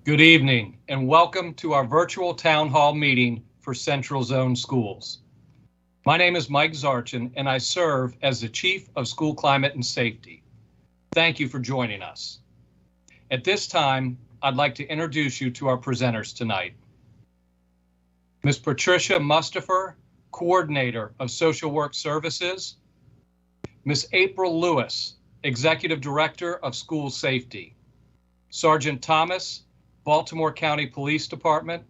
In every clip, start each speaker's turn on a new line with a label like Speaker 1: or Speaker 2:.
Speaker 1: Good evening and welcome to our virtual town hall meeting for Central Zone Schools. My name is Mike Zarchin and I serve as the Chief of School Climate and Safety. Thank you for joining us. At this time, I'd like to introduce you to our presenters tonight. Ms. Patricia Muster, Coordinator of Social Work Services. Ms. April Lewis, Executive Director of School Safety. Sergeant Thomas, Baltimore County Police Department.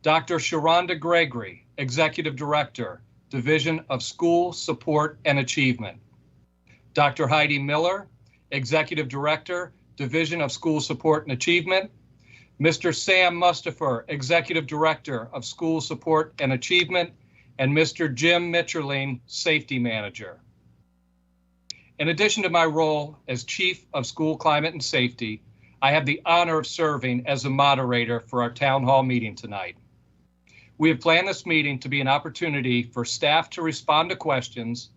Speaker 1: Dr. Sharonda Gregory, Executive Director, Division of School Support and Achievement. Dr. Heidi Miller, Executive Director, Division of School Support and Achievement. Mr. Sam Mustafer, Executive Director of School Support and Achievement, and Mr. Jim Mitcherling, Safety Manager. In addition to my role as Chief of School Climate and Safety, I have the honor of serving as the moderator for our town hall meeting tonight. We have planned this meeting to be an opportunity for staff to respond to questions,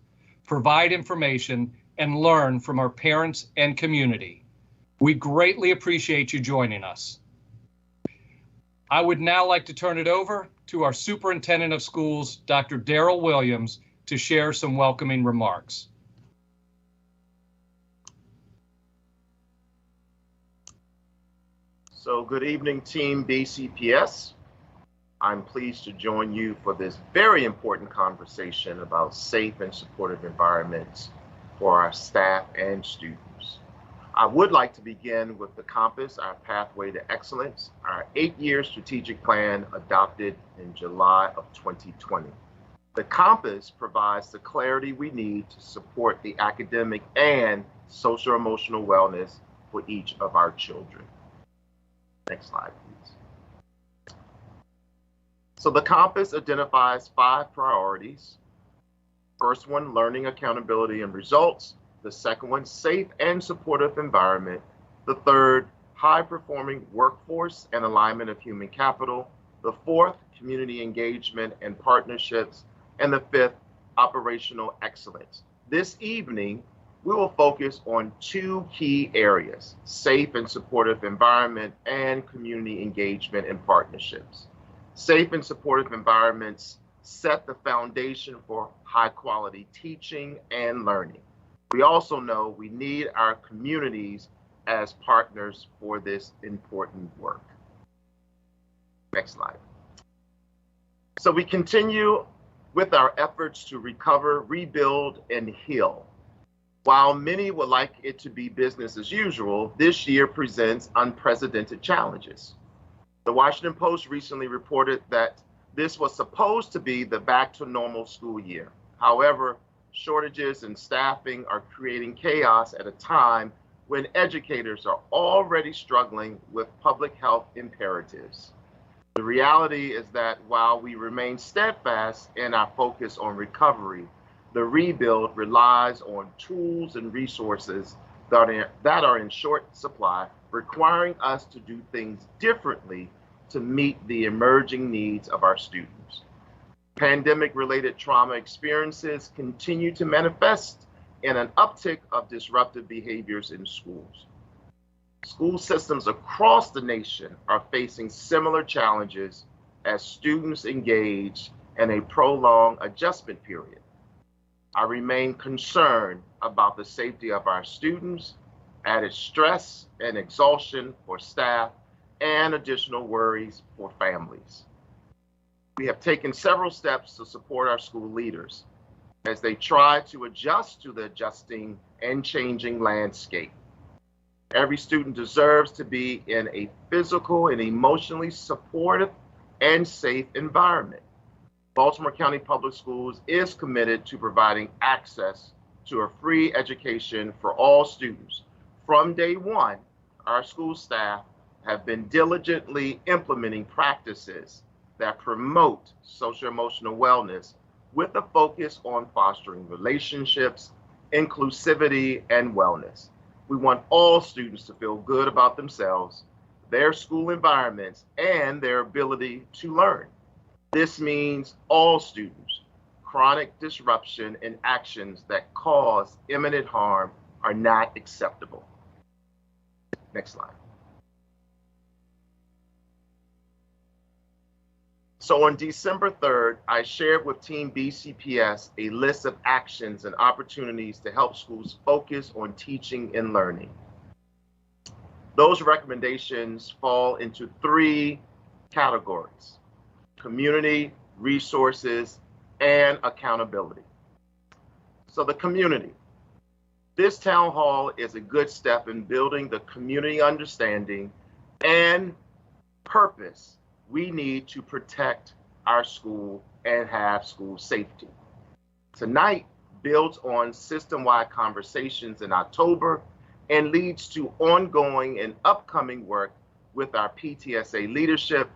Speaker 1: provide information, and learn from our parents and community. We greatly appreciate you joining us. I would now like to turn it over to our Superintendent of Schools, Dr. Darrell Williams, to share some welcoming remarks.
Speaker 2: So good evening, Team BCPS. I'm pleased to join you for this very important conversation about safe and supportive environments for our staff and students. I would like to begin with the Compass, our Pathway to Excellence, our 8-year strategic plan adopted in July of 2020. The Compass provides the clarity we need to support the academic and social-emotional wellness for each of our children. Next slide, please. So the Compass identifies 5 priorities. First one, learning, accountability, and results. The second one, safe and supportive environment. The third, high-performing workforce and alignment of human capital. The fourth, community engagement and partnerships. And the fifth, operational excellence. This evening, we will focus on 2 key areas: safe and supportive environment and community engagement and partnerships. Safe and supportive environments set the foundation for high quality teaching and learning. We also know we need our communities as partners for this important work. Next slide. So we continue with our efforts to recover, rebuild, and heal. While many would like it to be business as usual, this year presents unprecedented challenges. The Washington Post recently reported that this was supposed to be the back to normal school year. However, shortages in staffing are creating chaos at a time when educators are already struggling with public health imperatives. The reality is that while we remain steadfast in our focus on recovery, the rebuild relies on tools and resources that are in short supply, requiring us to do things differently to meet the emerging needs of our students. Pandemic-related trauma experiences continue to manifest in an uptick of disruptive behaviors in schools. School systems across the nation are facing similar challenges as students engage in a prolonged adjustment period. I remain concerned about the safety of our students, added stress and exhaustion for staff, and additional worries for families. We have taken several steps to support our school leaders as they try to adjust to the adjusting and changing landscape. Every student deserves to be in a physical and emotionally supportive and safe environment. Baltimore County Public Schools is committed to providing access to a free education for all students. From day one, our school staff have been diligently implementing practices that promote social-emotional wellness with a focus on fostering relationships, inclusivity, and wellness. We want all students to feel good about themselves, their school environments, and their ability to learn. This means all students. Chronic disruption and actions that cause imminent harm are not acceptable. Next slide. So on December 3rd, I shared with Team BCPS a list of actions and opportunities to help schools focus on teaching and learning. Those recommendations fall into 3 categories: community, resources, and accountability. So the community. This town hall is a good step in building the community understanding and purpose we need to protect our school and have school safety. Tonight builds on system-wide conversations in October and leads to ongoing and upcoming work with our PTSA leadership,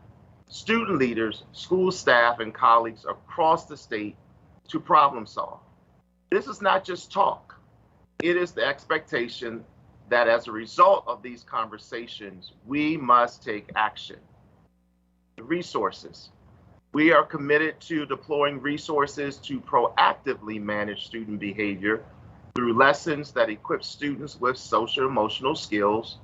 Speaker 2: student leaders, school staff, and colleagues across the state to problem solve. This is not just talk. It is the expectation that as a result of these conversations, we must take action. The resources. We are committed to deploying resources to proactively manage student behavior through lessons that equip students with social emotional skills,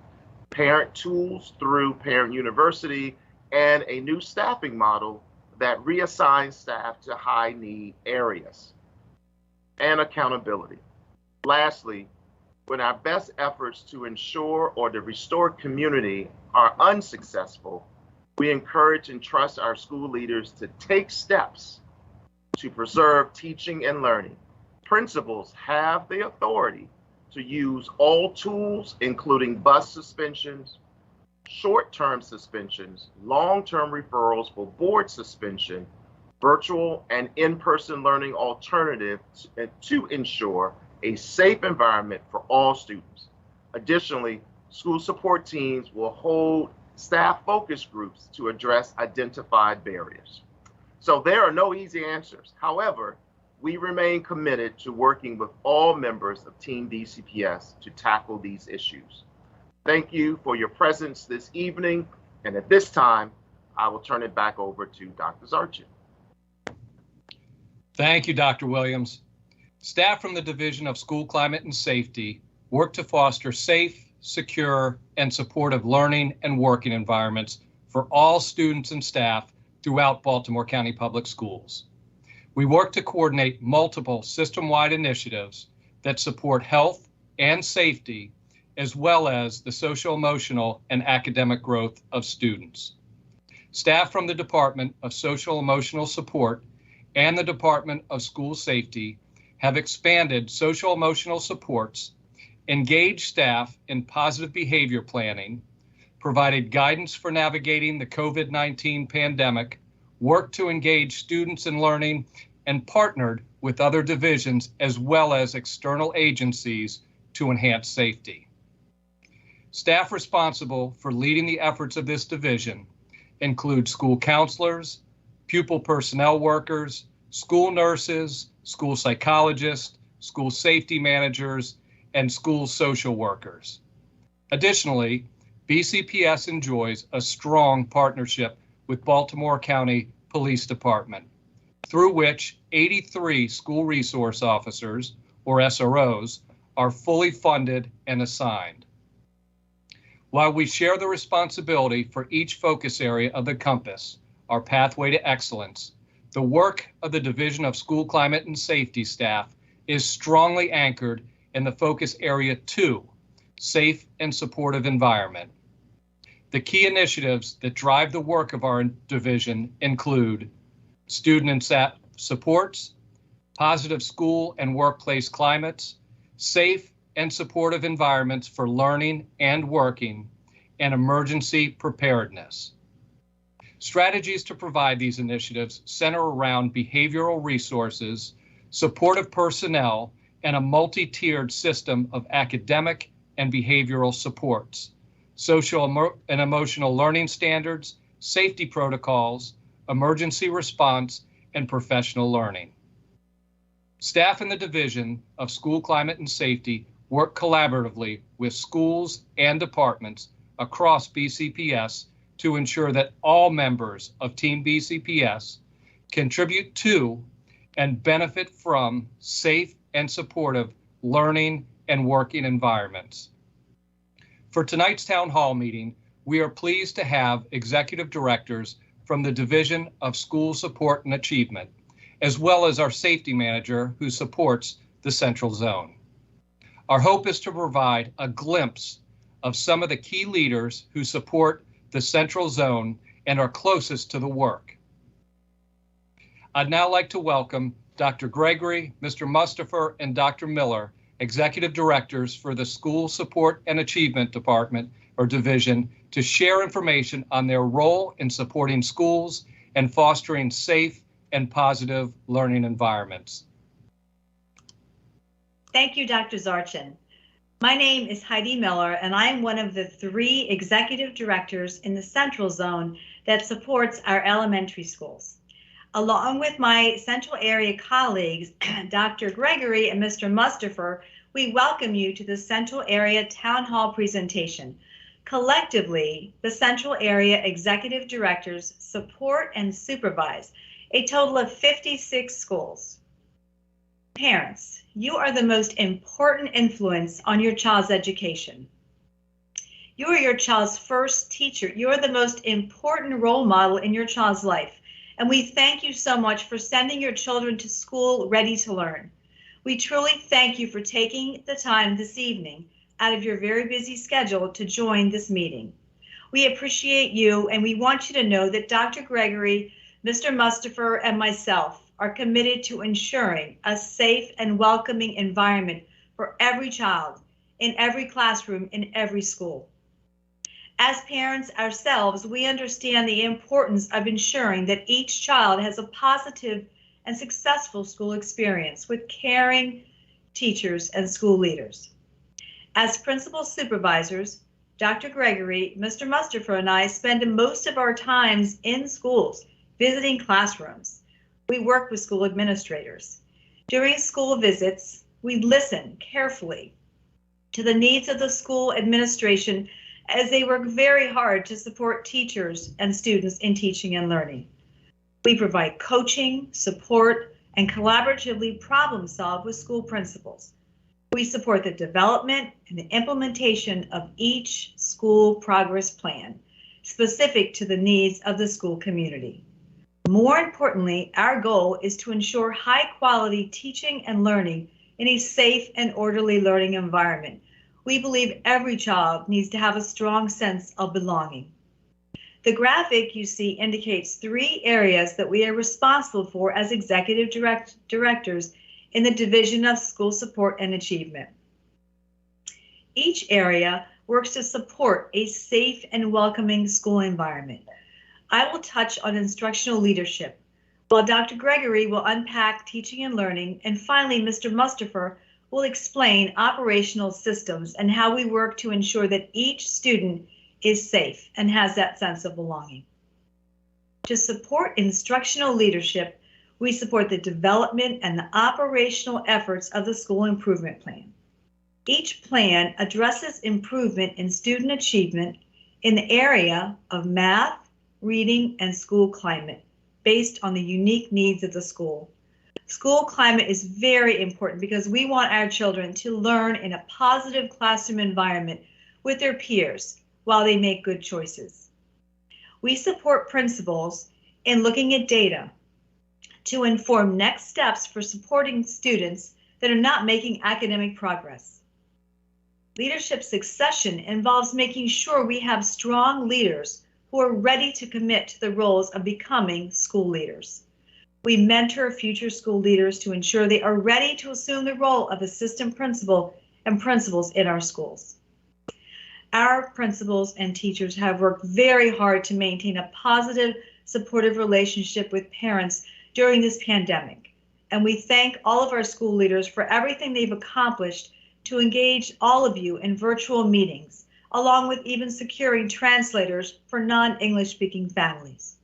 Speaker 2: parent tools through Parent University, and a new staffing model that reassigns staff to high need areas. And accountability. Lastly, when our best efforts to ensure or to restore community are unsuccessful, we encourage and trust our school leaders to take steps to preserve teaching and learning. Principals have the authority to use all tools, including bus suspensions, short-term suspensions, long-term referrals for board suspension, virtual and in-person learning alternatives to ensure a safe environment for all students. Additionally, school support teams will hold staff focus groups to address identified barriers. So there are no easy answers. However, we remain committed to working with all members of Team BCPS to tackle these issues. Thank you for your presence this evening. And at this time, I will turn it back over to Dr. Zarchin.
Speaker 1: Thank you, Dr. Williams. Staff from the Division of School Climate and Safety work to foster safe, secure, and supportive learning and working environments for all students and staff throughout Baltimore County Public Schools. We work to coordinate multiple system-wide initiatives that support health and safety, as well as the social, emotional, and academic growth of students. Staff from the Department of Social Emotional Support and the Department of School Safety have expanded social emotional supports, engaged staff in positive behavior planning, provided guidance for navigating the COVID-19 pandemic, worked to engage students in learning, and partnered with other divisions as well as external agencies to enhance safety. Staff responsible for leading the efforts of this division include school counselors, pupil personnel workers, school nurses, school psychologists, school safety managers, and school social workers. Additionally, BCPS enjoys a strong partnership with Baltimore County Police Department, through which 83 school resource officers, or SROs, are fully funded and assigned. While we share the responsibility for each focus area of the compass, our pathway to excellence, the work of the Division of School Climate and Safety staff is strongly anchored in the focus area 2, safe and supportive environment. The key initiatives that drive the work of our division include student and staff supports, positive school and workplace climates, safe and supportive environments for learning and working, and emergency preparedness. Strategies to provide these initiatives center around behavioral resources, supportive personnel, and a multi-tiered system of academic and behavioral supports, social and emotional learning standards, safety protocols, emergency response, and professional learning. Staff in the Division of School Climate and Safety work collaboratively with schools and departments across BCPS to ensure that all members of Team BCPS contribute to and benefit from safe and supportive learning and working environments. For tonight's town hall meeting, we are pleased to have executive directors from the Division of School Support and Achievement, as well as our safety manager who supports the Central Zone. Our hope is to provide a glimpse of some of the key leaders who support the Central Zone and are closest to the work. I'd now like to welcome Dr. Gregory, Mr. Mustafer, and Dr. Miller, Executive Directors for the School Support and Achievement Department or Division, to share information on their role in supporting schools and fostering safe and positive learning environments.
Speaker 3: Thank you, Dr. Zarchin. My name is Heidi Miller, and I am one of the 3 executive directors in the Central Zone that supports our elementary schools. Along with my Central Area colleagues, Dr. Gregory and Mr. Mustafer, we welcome you to the Central Area Town Hall presentation. Collectively, the Central Area Executive Directors support and supervise a total of 56 schools. Parents, you are the most important influence on your child's education. You are your child's first teacher. You are the most important role model in your child's life. And we thank you so much for sending your children to school ready to learn. We truly thank you for taking the time this evening out of your very busy schedule to join this meeting. We appreciate you, and we want you to know that Dr. Gregory, Mr. Mustafer, and myself are committed to ensuring a safe and welcoming environment for every child in every classroom in every school. As parents ourselves, we understand the importance of ensuring that each child has a positive and successful school experience with caring teachers and school leaders. As principal supervisors, Dr. Gregory, Mr. Mustafer, and I spend most of our times in schools, visiting classrooms. We work with school administrators. During school visits, we listen carefully to the needs of the school administration as they work very hard to support teachers and students in teaching and learning. We provide coaching, support, and collaboratively problem solve with school principals. We support the development and the implementation of each school progress plan specific to the needs of the school community. More importantly, our goal is to ensure high quality teaching and learning in a safe and orderly learning environment. We believe every child needs to have a strong sense of belonging. The graphic you see indicates 3 areas that we are responsible for as executive directors in the Division of School Support and Achievement. Each area works to support a safe and welcoming school environment. I will touch on instructional leadership, while Dr. Gregory will unpack teaching and learning, and finally Mr. Mustafer will explain operational systems and how we work to ensure that each student is safe and has that sense of belonging. To support instructional leadership, we support the development and the operational efforts of the school improvement plan. Each plan addresses improvement in student achievement in the area of math, reading, and school climate based on the unique needs of the school. School climate is very important because we want our children to learn in a positive classroom environment with their peers while they make good choices. We support principals in looking at data to inform next steps for supporting students that are not making academic progress. Leadership succession involves making sure we have strong leaders who are ready to commit to the roles of becoming school leaders. We mentor future school leaders to ensure they are ready to assume the role of assistant principal and principals in our schools. Our principals and teachers have worked very hard to maintain a positive, supportive relationship with parents during this pandemic, and we thank all of our school leaders for everything they've accomplished to engage all of you in virtual meetings, along with even securing translators for non-English speaking families.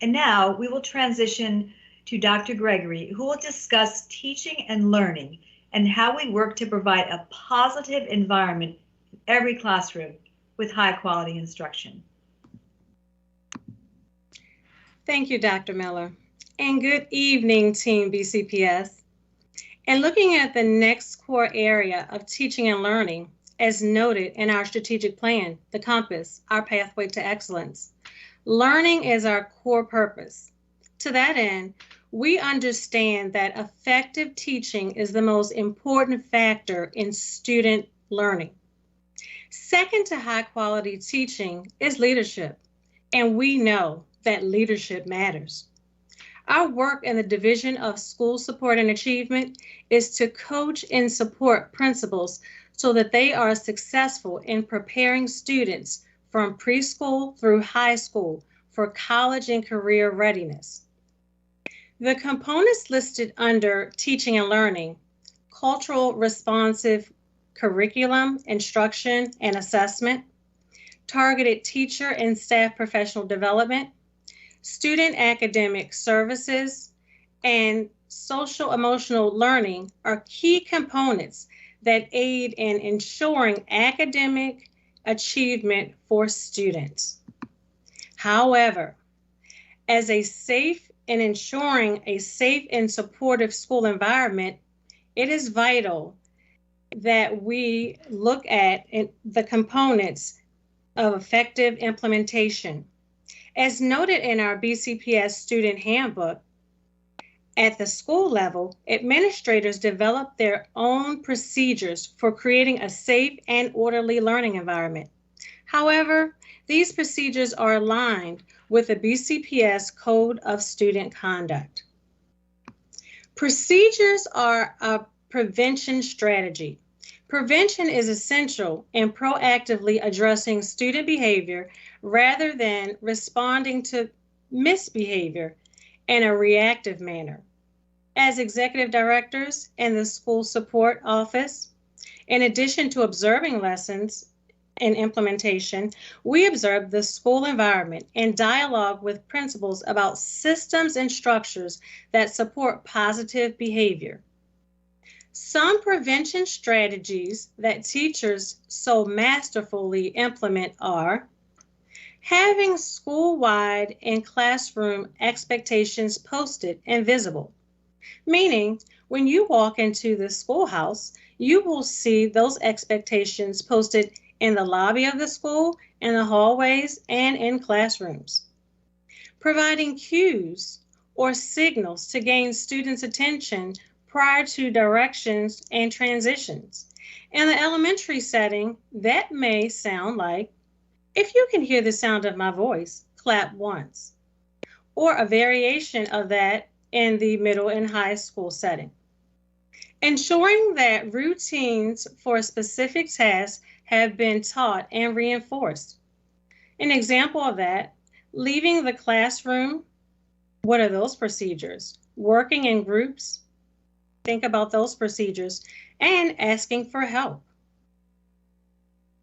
Speaker 3: And now we will transition to Dr. Gregory, who will discuss teaching and learning and how we work to provide a positive environment in every classroom with high quality instruction.
Speaker 4: Thank you, Dr. Miller. And good evening, Team BCPS. And looking at the next core area of teaching and learning, as noted in our strategic plan, the compass, our pathway to excellence. Learning is our core purpose. To that end, we understand that effective teaching is the most important factor in student learning. Second to high quality teaching is leadership, and we know that leadership matters. Our work in the Division of School Support and Achievement is to coach and support principals so that they are successful in preparing students from preschool through high school for college and career readiness. The components listed under teaching and learning, cultural responsive curriculum, instruction, and assessment, targeted teacher and staff professional development, student academic services, and social emotional learning are key components that aid in ensuring academic achievement for students. However, as a safe and ensuring a safe and supportive school environment, it is vital that we look at the components of effective implementation. As noted in our BCPS student handbook, at the school level, administrators develop their own procedures for creating a safe and orderly learning environment. However, these procedures are aligned with the BCPS Code of Student Conduct. Procedures are a prevention strategy. Prevention is essential in proactively addressing student behavior rather than responding to misbehavior in a reactive manner. As executive directors in the school support office, in addition to observing lessons and implementation, we observe the school environment and dialogue with principals about systems and structures that support positive behavior. Some prevention strategies that teachers so masterfully implement are having school-wide and classroom expectations posted and visible, meaning when you walk into the schoolhouse, you will see those expectations posted in the lobby of the school, in the hallways, and in classrooms. Providing cues or signals to gain students' attention prior to directions and transitions. In the elementary setting, that may sound like, if you can hear the sound of my voice, clap once, or a variation of that in the middle and high school setting. Ensuring that routines for a specific task have been taught and reinforced. An example of that, leaving the classroom, what are those procedures? Working in groups, think about those procedures, and asking for help.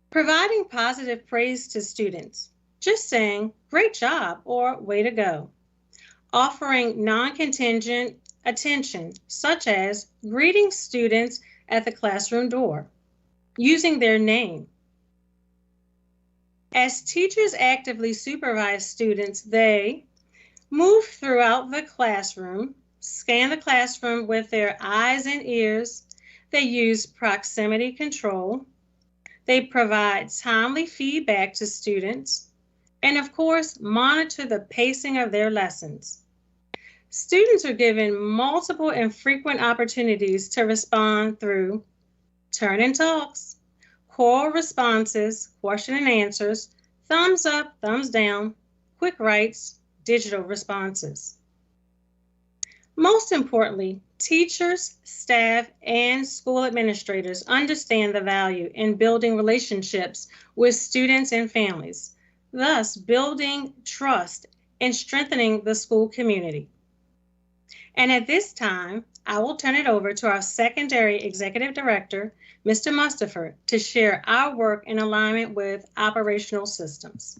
Speaker 4: Providing positive praise to students, just saying, great job, or way to go. Offering non-contingent attention, such as greeting students at the classroom door, using their name. As teachers actively supervise students, they move throughout the classroom, scan the classroom with their eyes and ears. They use proximity control. They provide timely feedback to students, and of course, monitor the pacing of their lessons. Students are given multiple and frequent opportunities to respond through turn and talks, choral responses, question and answers, thumbs up, thumbs down, quick writes, digital responses. Most importantly, teachers, staff, and school administrators understand the value in building relationships with students and families, thus building trust and strengthening the school community. And at this time, I will turn it over to our secondary executive director, Mr. Muster, to share our work in alignment with operational systems.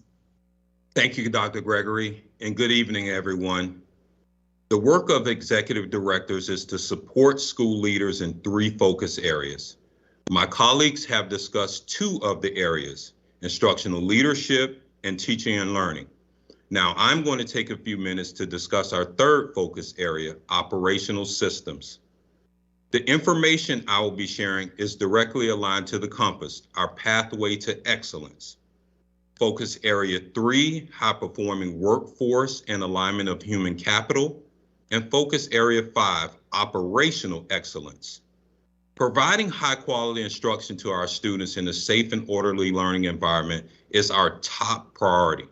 Speaker 5: Thank you, Dr. Gregory, and good evening, everyone. The work of executive directors is to support school leaders in 3 focus areas. My colleagues have discussed 2 of the areas, instructional leadership and teaching and learning. Now, I'm going to take a few minutes to discuss our 3rd focus area, operational systems. The information I will be sharing is directly aligned to the compass, our pathway to excellence. Focus Area 3, high-performing workforce and alignment of human capital. And Focus Area 5, operational excellence. Providing high-quality instruction to our students in a safe and orderly learning environment is our top priority.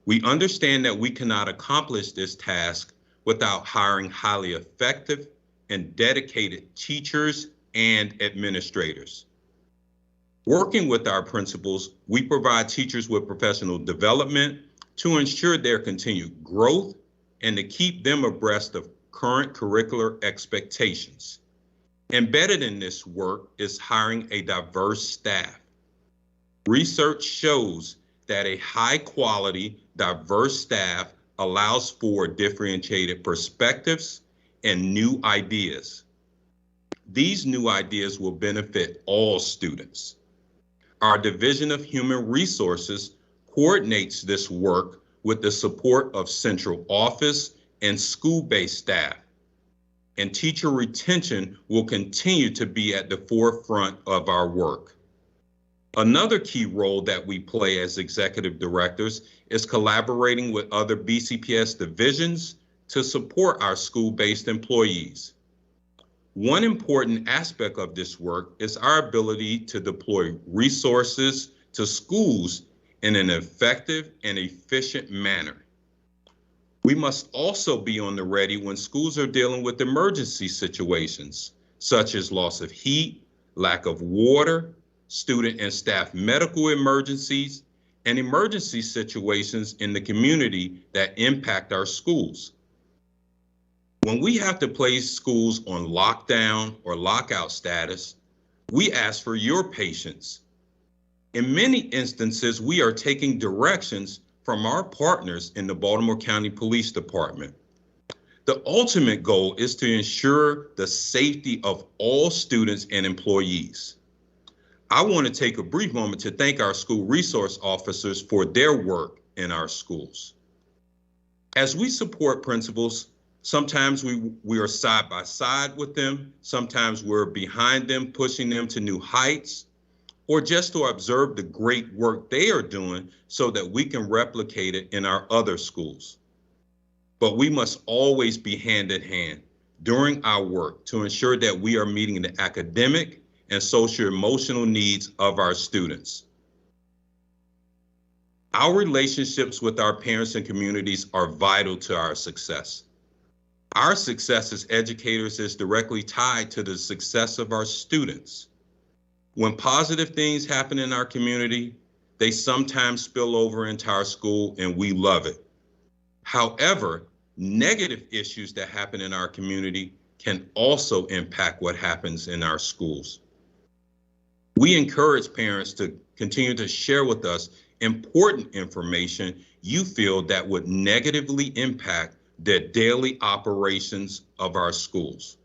Speaker 5: We understand that we cannot accomplish this task without hiring highly effective and dedicated teachers and administrators. Working with our principals, we provide teachers with professional development to ensure their continued growth and to keep them abreast of current curricular expectations. Embedded in this work is hiring a diverse staff. Research shows that a high-quality, diverse staff allows for differentiated perspectives and new ideas. These new ideas will benefit all students. Our Division of Human Resources coordinates this work with the support of central office and school-based staff. And teacher retention will continue to be at the forefront of our work. Another key role that we play as executive directors is collaborating with other BCPS divisions to support our school-based employees. One important aspect of this work is our ability to deploy resources to schools in an effective and efficient manner. We must also be on the ready when schools are dealing with emergency situations, such as loss of heat, lack of water, student and staff medical emergencies, and emergency situations in the community that impact our schools. When we have to place schools on lockdown or lockout status, we ask for your patience. In many instances, we are taking directions from our partners in the Baltimore County Police Department. The ultimate goal is to ensure the safety of all students and employees. I want to take a brief moment to thank our school resource officers for their work in our schools. As we support principals, sometimes we are side by side with them, sometimes we're behind them, pushing them to new heights, or just to observe the great work they are doing so that we can replicate it in our other schools. But we must always be hand in hand during our work to ensure that we are meeting the academic and socio-emotional needs of our students. Our relationships with our parents and communities are vital to our success. Our success as educators is directly tied to the success of our students. When positive things happen in our community, they sometimes spill over into our school and we love it. However, negative issues that happen in our community can also impact what happens in our schools. We encourage parents to continue to share with us important information you feel that would negatively impact the daily operations of our schools.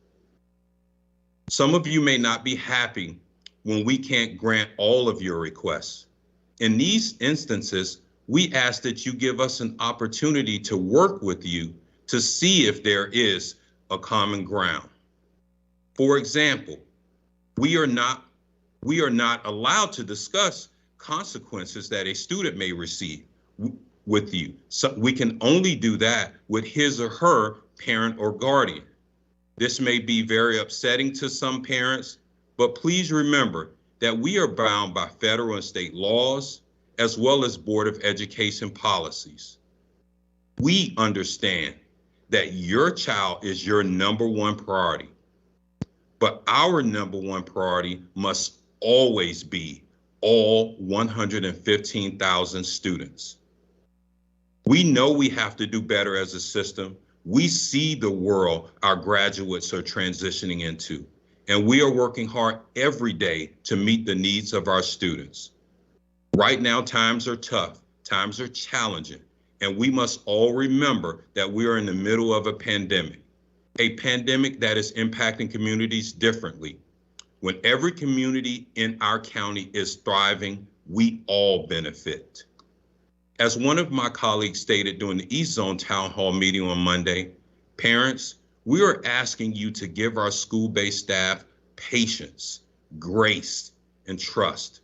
Speaker 5: Some of you may not be happy when we can't grant all of your requests. In these instances, we ask that you give us an opportunity to work with you to see if there is a common ground. For example, we are not allowed to discuss consequences that a student may receive with you. So we can only do that with his or her parent or guardian. This may be very upsetting to some parents, but please remember that we are bound by federal and state laws, as well as Board of Education policies. We understand that your child is your number one priority, but our number one priority must always be all 115,000 students. We know we have to do better as a system. We see the world our graduates are transitioning into, and we are working hard every day to meet the needs of our students. Right now, times are tough, times are challenging, and we must all remember that we are in the middle of a pandemic that is impacting communities differently. When every community in our county is thriving, we all benefit. As one of my colleagues stated during the East Zone Town Hall meeting on Monday, parents, we are asking you to give our school-based staff patience, grace, and trust.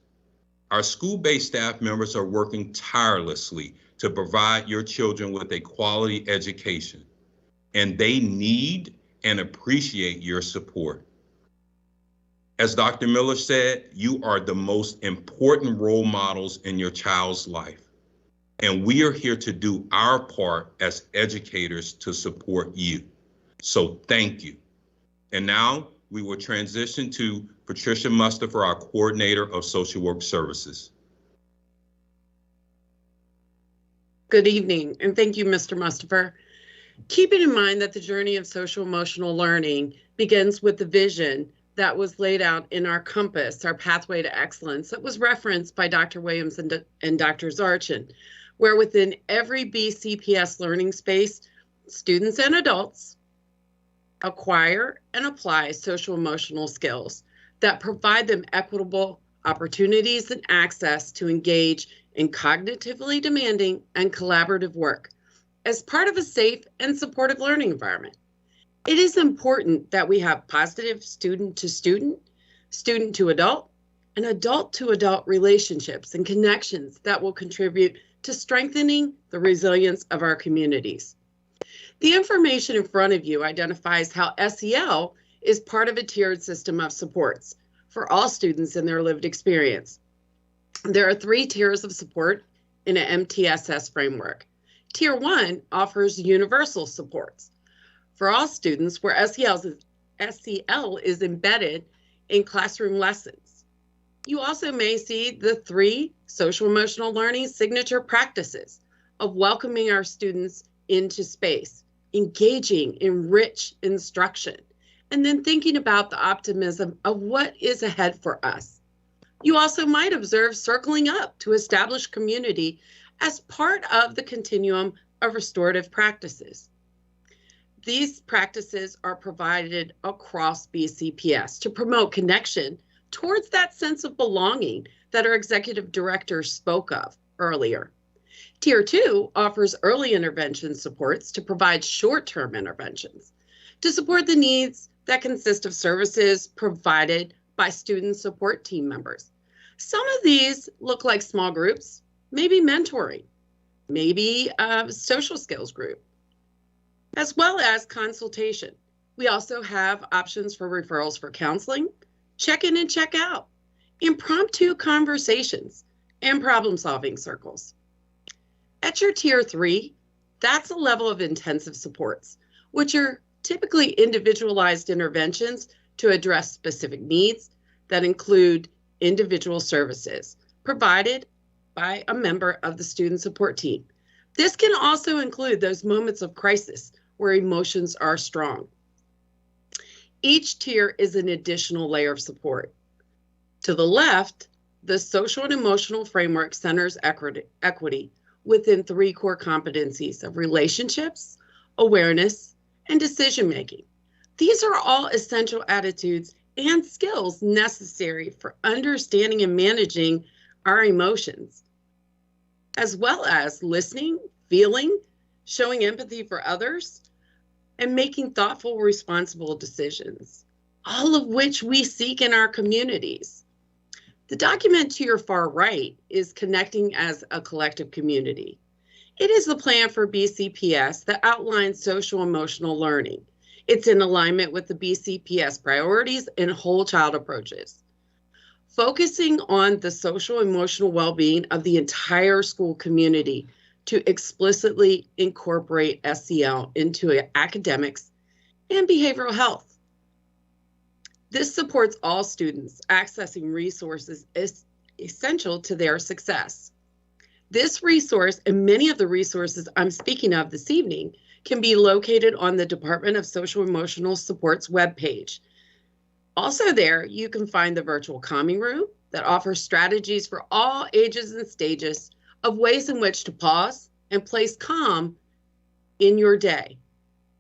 Speaker 5: Our school-based staff members are working tirelessly to provide your children with a quality education, and they need and appreciate your support. As Dr. Miller said, you are the most important role models in your child's life, and we are here to do our part as educators to support you. So thank you. And now we will transition to Patricia Muster for our Coordinator of Social Work Services.
Speaker 6: Good evening, and thank you, Mr. Mustafer. Keeping in mind that the journey of social emotional learning begins with the vision that was laid out in our compass, our pathway to excellence, that was referenced by Dr. Williams and Dr. Zarchin, where within every BCPS learning space, students and adults acquire and apply social emotional skills that provide them equitable opportunities and access to engage in cognitively demanding and collaborative work as part of a safe and supportive learning environment. It is important that we have positive student-to-student, student-to-adult, and adult-to-adult relationships and connections that will contribute to strengthening the resilience of our communities. The information in front of you identifies how SEL is part of a tiered system of supports for all students in their lived experience. There are 3 tiers of support in an MTSS framework. Tier 1 offers universal supports for all students where SEL is embedded in classroom lessons. You also may see the 3 social emotional learning signature practices of welcoming our students into space, engaging in rich instruction, and then thinking about the optimism of what is ahead for us. You also might observe circling up to establish community as part of the continuum of restorative practices. These practices are provided across BCPS to promote connection towards that sense of belonging that our executive director spoke of earlier. Tier 2 offers early intervention supports to provide short-term interventions to support the needs that consist of services provided by student support team members. Some of these look like small groups, maybe mentoring, maybe a social skills group, as well as consultation. We also have options for referrals for counseling, check-in and check-out, impromptu conversations, and problem-solving circles. At your Tier 3, that's a level of intensive supports, which are typically individualized interventions to address specific needs that include individual services provided by a member of the student support team. This can also include those moments of crisis where emotions are strong. Each tier is an additional layer of support. To the left, the social and emotional framework centers equity within 3 core competencies of relationships, awareness, and decision-making. These are all essential attitudes and skills necessary for understanding and managing our emotions, as well as listening, feeling, showing empathy for others, and making thoughtful, responsible decisions, all of which we seek in our communities. The document to your far right is Connecting as a Collective Community. It is the plan for BCPS that outlines social emotional learning. It's in alignment with the BCPS priorities and whole child approaches, focusing on the social emotional well-being of the entire school community to explicitly incorporate SEL into academics and behavioral health. This supports all students accessing resources essential to their success. This resource and many of the resources I'm speaking of this evening can be located on the Department of Social Emotional Support's webpage. Also there, you can find the virtual calming room that offers strategies for all ages and stages of ways in which to pause and place calm in your day,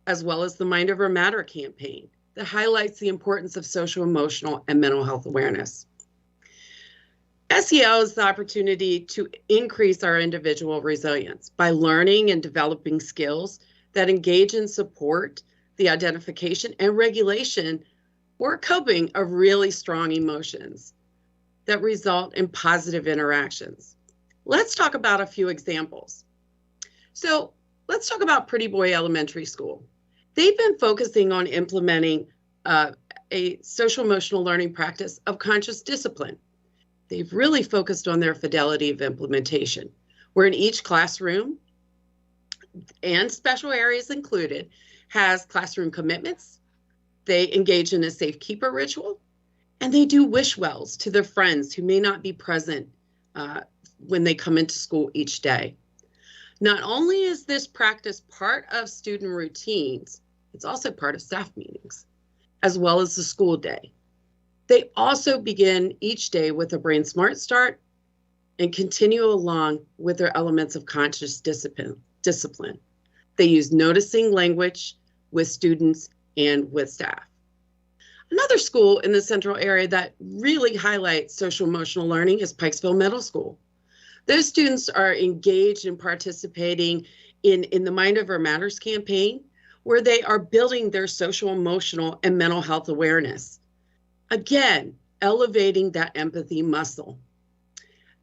Speaker 6: as well as the Mind Over Matter campaign that highlights the importance of social, emotional, and mental health awareness. SEL is the opportunity to increase our individual resilience by learning and developing skills that engage and support the identification and regulation or coping of really strong emotions. that result in positive interactions. Let's talk about a few examples. So let's talk about Pretty Boy Elementary School. They've been focusing on implementing a social emotional learning practice of conscious discipline. They've really focused on their fidelity of implementation, where in each classroom, and special areas included, has classroom commitments. They engage in a safe keeper ritual, and they do wish wells to their friends who may not be present when they come into school each day. Not only is this practice part of student routines, it's also part of staff meetings, as well as the school day. They also begin each day with a brain smart start and continue along with their elements of conscious discipline. They use noticing language with students and with staff. Another school in the central area that really highlights social emotional learning is Pikesville Middle School. Those students are engaged in participating in the Mind Over Matters campaign, where they are building their social, emotional, and mental health awareness. Again, elevating that empathy muscle.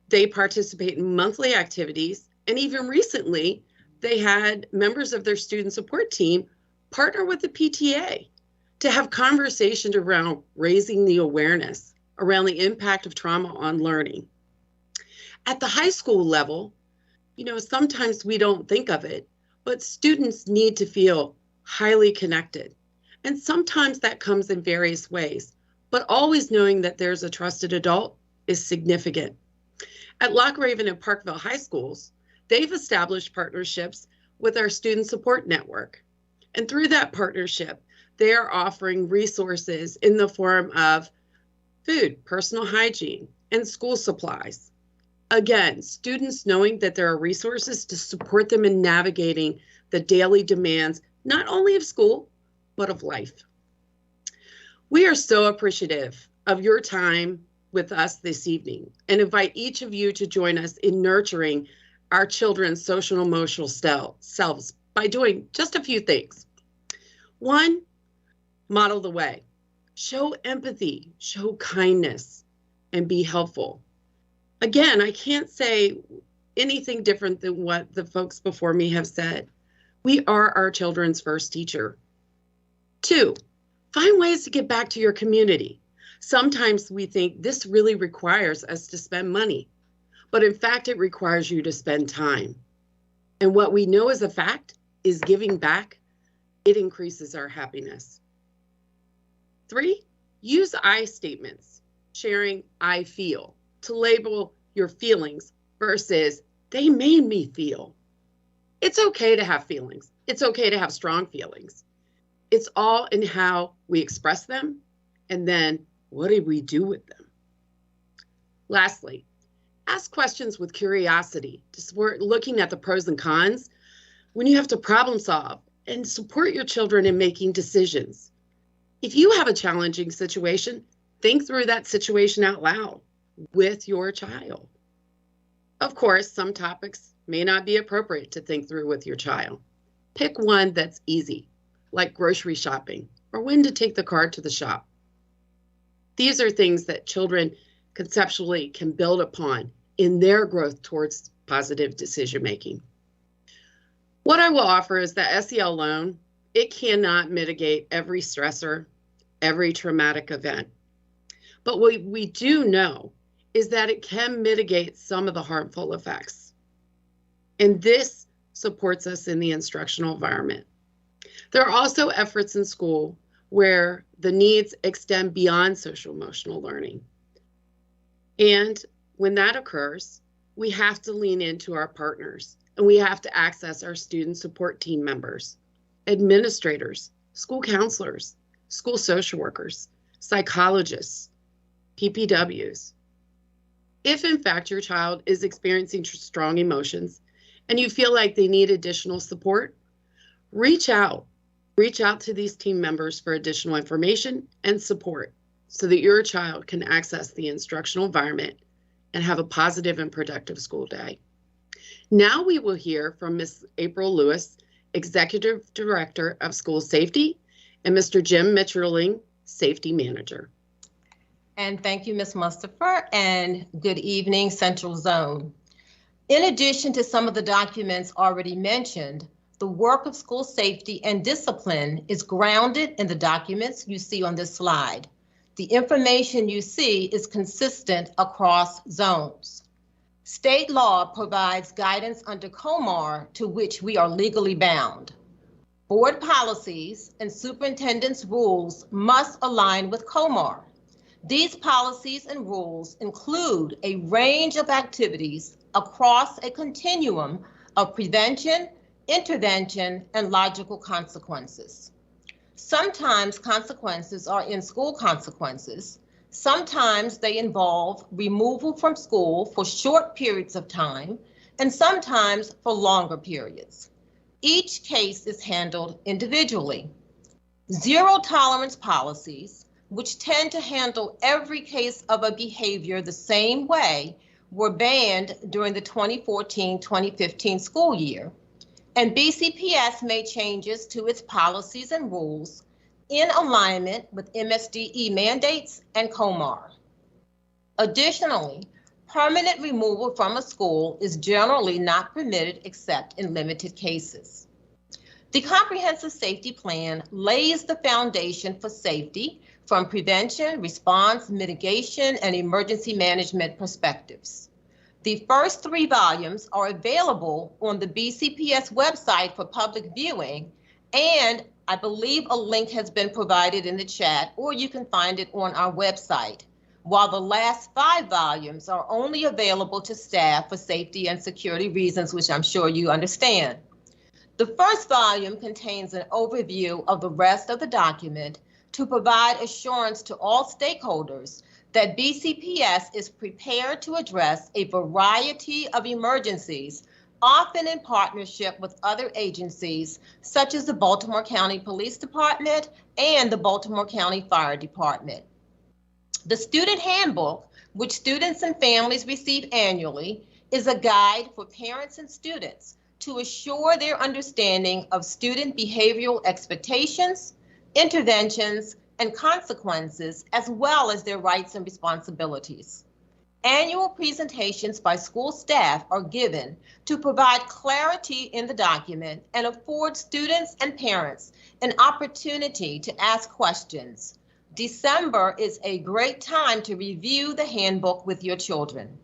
Speaker 6: They participate in monthly activities, and even recently, they had members of their student support team partner with the PTA to have conversations around raising the awareness around the impact of trauma on learning. At the high school level, sometimes we don't think of it, but students need to feel highly connected. And sometimes that comes in various ways, but always knowing that there's a trusted adult is significant. At Lock Raven and Parkville High Schools, they've established partnerships with our student support network. And through that partnership, they are offering resources in the form of food, personal hygiene, and school supplies. Again, students knowing that there are resources to support them in navigating the daily demands, not only of school, but of life. We are so appreciative of your time with us this evening and invite each of you to join us in nurturing our children's social and emotional selves by doing just a few things. One, model the way. Show empathy, show kindness, and be helpful. Again, I can't say anything different than what the folks before me have said. We are our children's first teacher. Two, find ways to get back to your community. Sometimes we think this really requires us to spend money, but in fact, it requires you to spend time. And what we know as a fact is giving back, it increases our happiness. Three, use I statements, sharing I feel, to label your feelings versus they made me feel. It's okay to have feelings. It's okay to have strong feelings. It's all in how we express them, and then what do we do with them? Lastly, ask questions with curiosity to support looking at the pros and cons when you have to problem solve and support your children in making decisions. If you have a challenging situation, think through that situation out loud with your child. Of course, some topics may not be appropriate to think through with your child. Pick one that's easy, like grocery shopping or when to take the car to the shop. These are things that children conceptually can build upon in their growth towards positive decision making. What I will offer is that SEL alone, it cannot mitigate every stressor, every traumatic event. But what we do know is that it can mitigate some of the harmful effects. And this supports us in the instructional environment. There are also efforts in school where the needs extend beyond social emotional learning. And when that occurs, we have to lean into our partners and we have to access our student support team members, administrators, school counselors, school social workers, psychologists, PPWs. If in fact your child is experiencing strong emotions and you feel like they need additional support, reach out to these team members for additional information and support so that your child can access the instructional environment and have a positive and productive school day. Now we will hear from Ms. April Lewis, Executive Director of School Safety, and Mr. Jim Mitcherling, Safety Manager.
Speaker 7: And thank you, Ms. Mustafer, and good evening, Central Zone. In addition to some of the documents already mentioned, the work of school safety and discipline is grounded in the documents you see on this slide. The information you see is consistent across zones. State law provides guidance under COMAR to which we are legally bound. Board policies and superintendent's rules must align with COMAR. These policies and rules include a range of activities across a continuum of prevention, intervention, and logical consequences. Sometimes consequences are in-school consequences. Sometimes they involve removal from school for short periods of time, and sometimes for longer periods. Each case is handled individually. Zero tolerance policies, which tend to handle every case of a behavior the same way, were banned during the 2014-2015 school year, and BCPS made changes to its policies and rules in alignment with MSDE mandates and COMAR. Additionally, permanent removal from a school is generally not permitted except in limited cases. The Comprehensive Safety Plan lays the foundation for safety from prevention, response, mitigation, and emergency management perspectives. The first 3 volumes are available on the BCPS website for public viewing, and I believe a link has been provided in the chat, or you can find it on our website, while the last 5 volumes are only available to staff for safety and security reasons, which I'm sure you understand. The first volume contains an overview of the rest of the document to provide assurance to all stakeholders that BCPS is prepared to address a variety of emergencies, often in partnership with other agencies, such as the Baltimore County Police Department and the Baltimore County Fire Department. The Student Handbook, which students and families receive annually, is a guide for parents and students to assure their understanding of student behavioral expectations, interventions, and consequences, as well as their rights and responsibilities. Annual presentations by school staff are given to provide clarity in the document and afford students and parents an opportunity to ask questions. December is a great time to review the handbook with your children.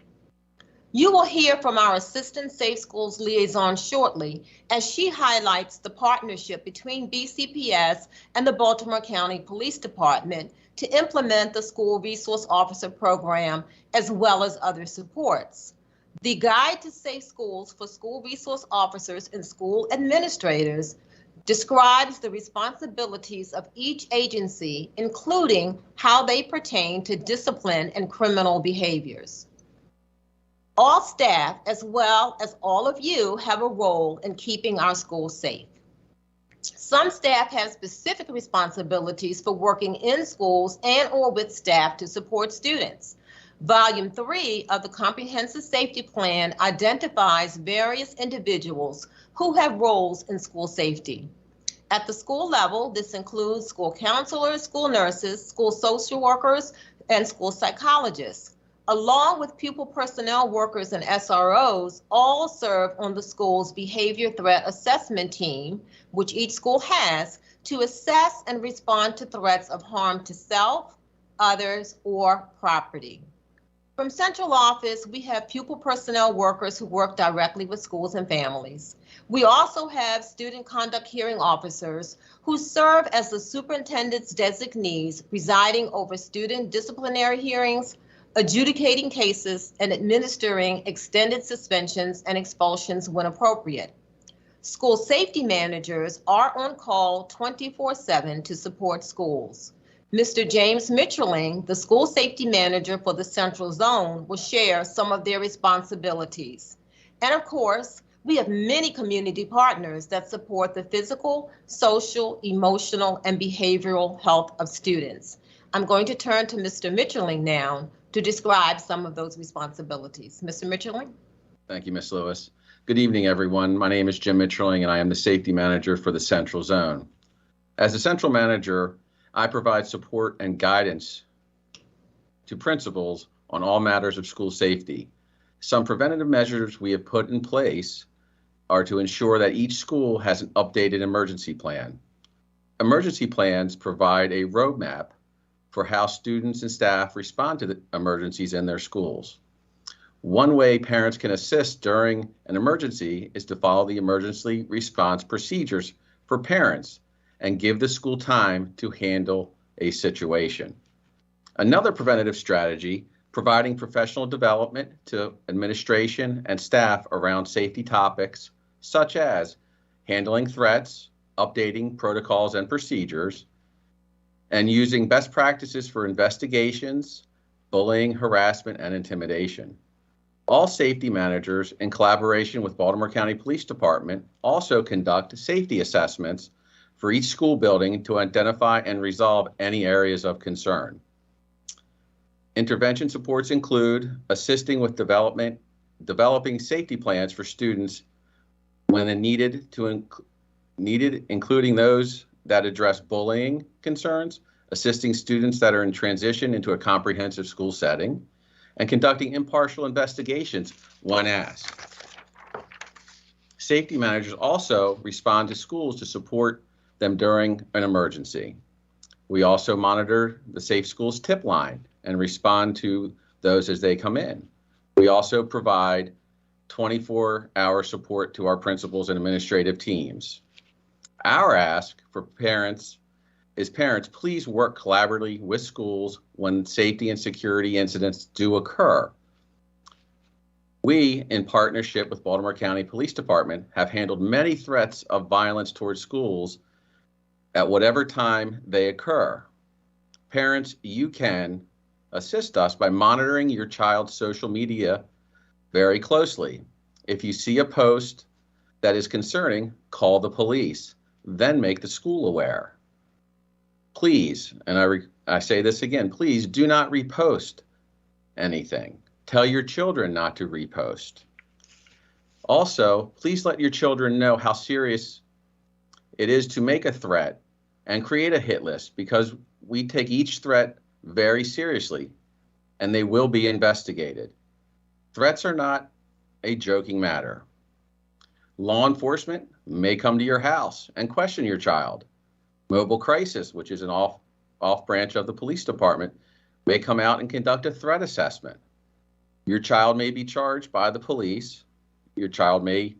Speaker 7: You will hear from our Assistant Safe Schools Liaison shortly as she highlights the partnership between BCPS and the Baltimore County Police Department to implement the School Resource Officer Program, as well as other supports. The Guide to Safe Schools for School Resource Officers and School Administrators describes the responsibilities of each agency, including how they pertain to discipline and criminal behaviors. All staff, as well as all of you, have a role in keeping our schools safe. Some staff have specific responsibilities for working in schools and/or with staff to support students. Volume 3 of the Comprehensive Safety Plan identifies various individuals who have roles in school safety. At the school level, this includes school counselors, school nurses, school social workers, and school psychologists, along with pupil personnel workers and SROs, all serve on the school's behavior threat assessment team, which each school has, to assess and respond to threats of harm to self, others, or property. From central office, we have pupil personnel workers who work directly with schools and families. We also have student conduct hearing officers who serve as the superintendent's designees, presiding over student disciplinary hearings, adjudicating cases, and administering extended suspensions and expulsions when appropriate. School safety managers are on call 24/7 to support schools. Mr. James Mitchelling, the school safety manager for the Central Zone, will share some of their responsibilities. And of course, we have many community partners that support the physical, social, emotional, and behavioral health of students. I'm going to turn to Mr. Mitchelling now to describe some of those responsibilities. Mr. Mitchelling?
Speaker 8: Thank you, Ms. Lewis. Good evening, everyone. My name is Jim Mitchelling, and I am the safety manager for the Central Zone. As the central manager, I provide support and guidance to principals on all matters of school safety. Some preventative measures we have put in place are to ensure that each school has an updated emergency plan. Emergency plans provide a roadmap for how students and staff respond to the emergencies in their schools. One way parents can assist during an emergency is to follow the emergency response procedures for parents and give the school time to handle a situation. Another preventative strategy, providing professional development to administration and staff around safety topics such as handling threats, updating protocols and procedures, and using best practices for investigations, bullying, harassment, and intimidation. All safety managers, in collaboration with Baltimore County Police Department, also conduct safety assessments for each school building to identify and resolve any areas of concern. Intervention supports include assisting with developing safety plans for students when needed, including those that address bullying concerns, assisting students that are in transition into a comprehensive school setting, and conducting impartial investigations when asked. Safety managers also respond to schools to support them during an emergency. We also monitor the Safe Schools tip line and respond to those as they come in. We also provide 24-hour support to our principals and administrative teams. Our ask for parents is please work collaboratively with schools when safety and security incidents do occur. We, in partnership with Baltimore County Police Department, have handled many threats of violence towards schools at whatever time they occur. Parents, you can assist us by monitoring your child's social media very closely. If you see a post that is concerning, call the police, then make the school aware. Please, and I say this again, please do not repost anything. Tell your children not to repost. Also, please let your children know how serious it is to make a threat and create a hit list, because we take each threat very seriously and they will be investigated. Threats are not a joking matter. Law enforcement may come to your house and question your child. Mobile Crisis, which is an off branch of the police department, may come out and conduct a threat assessment. Your child may be charged by the police. Your child may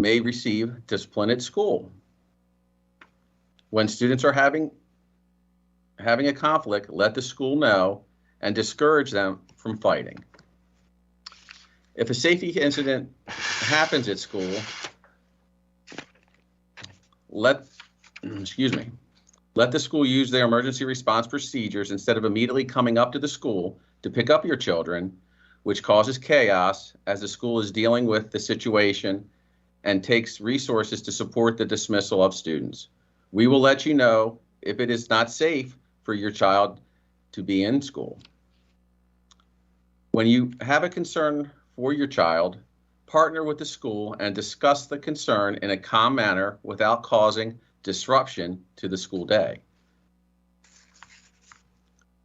Speaker 8: receive discipline at school. When students are having a conflict, let the school know and discourage them from fighting. If a safety incident happens at school, let the school use their emergency response procedures instead of immediately coming up to the school to pick up your children, which causes chaos as the school is dealing with the situation and takes resources to support the dismissal of students. We will let you know if it is not safe for your child to be in school. When you have a concern for your child, partner with the school and discuss the concern in a calm manner without causing disruption to the school day.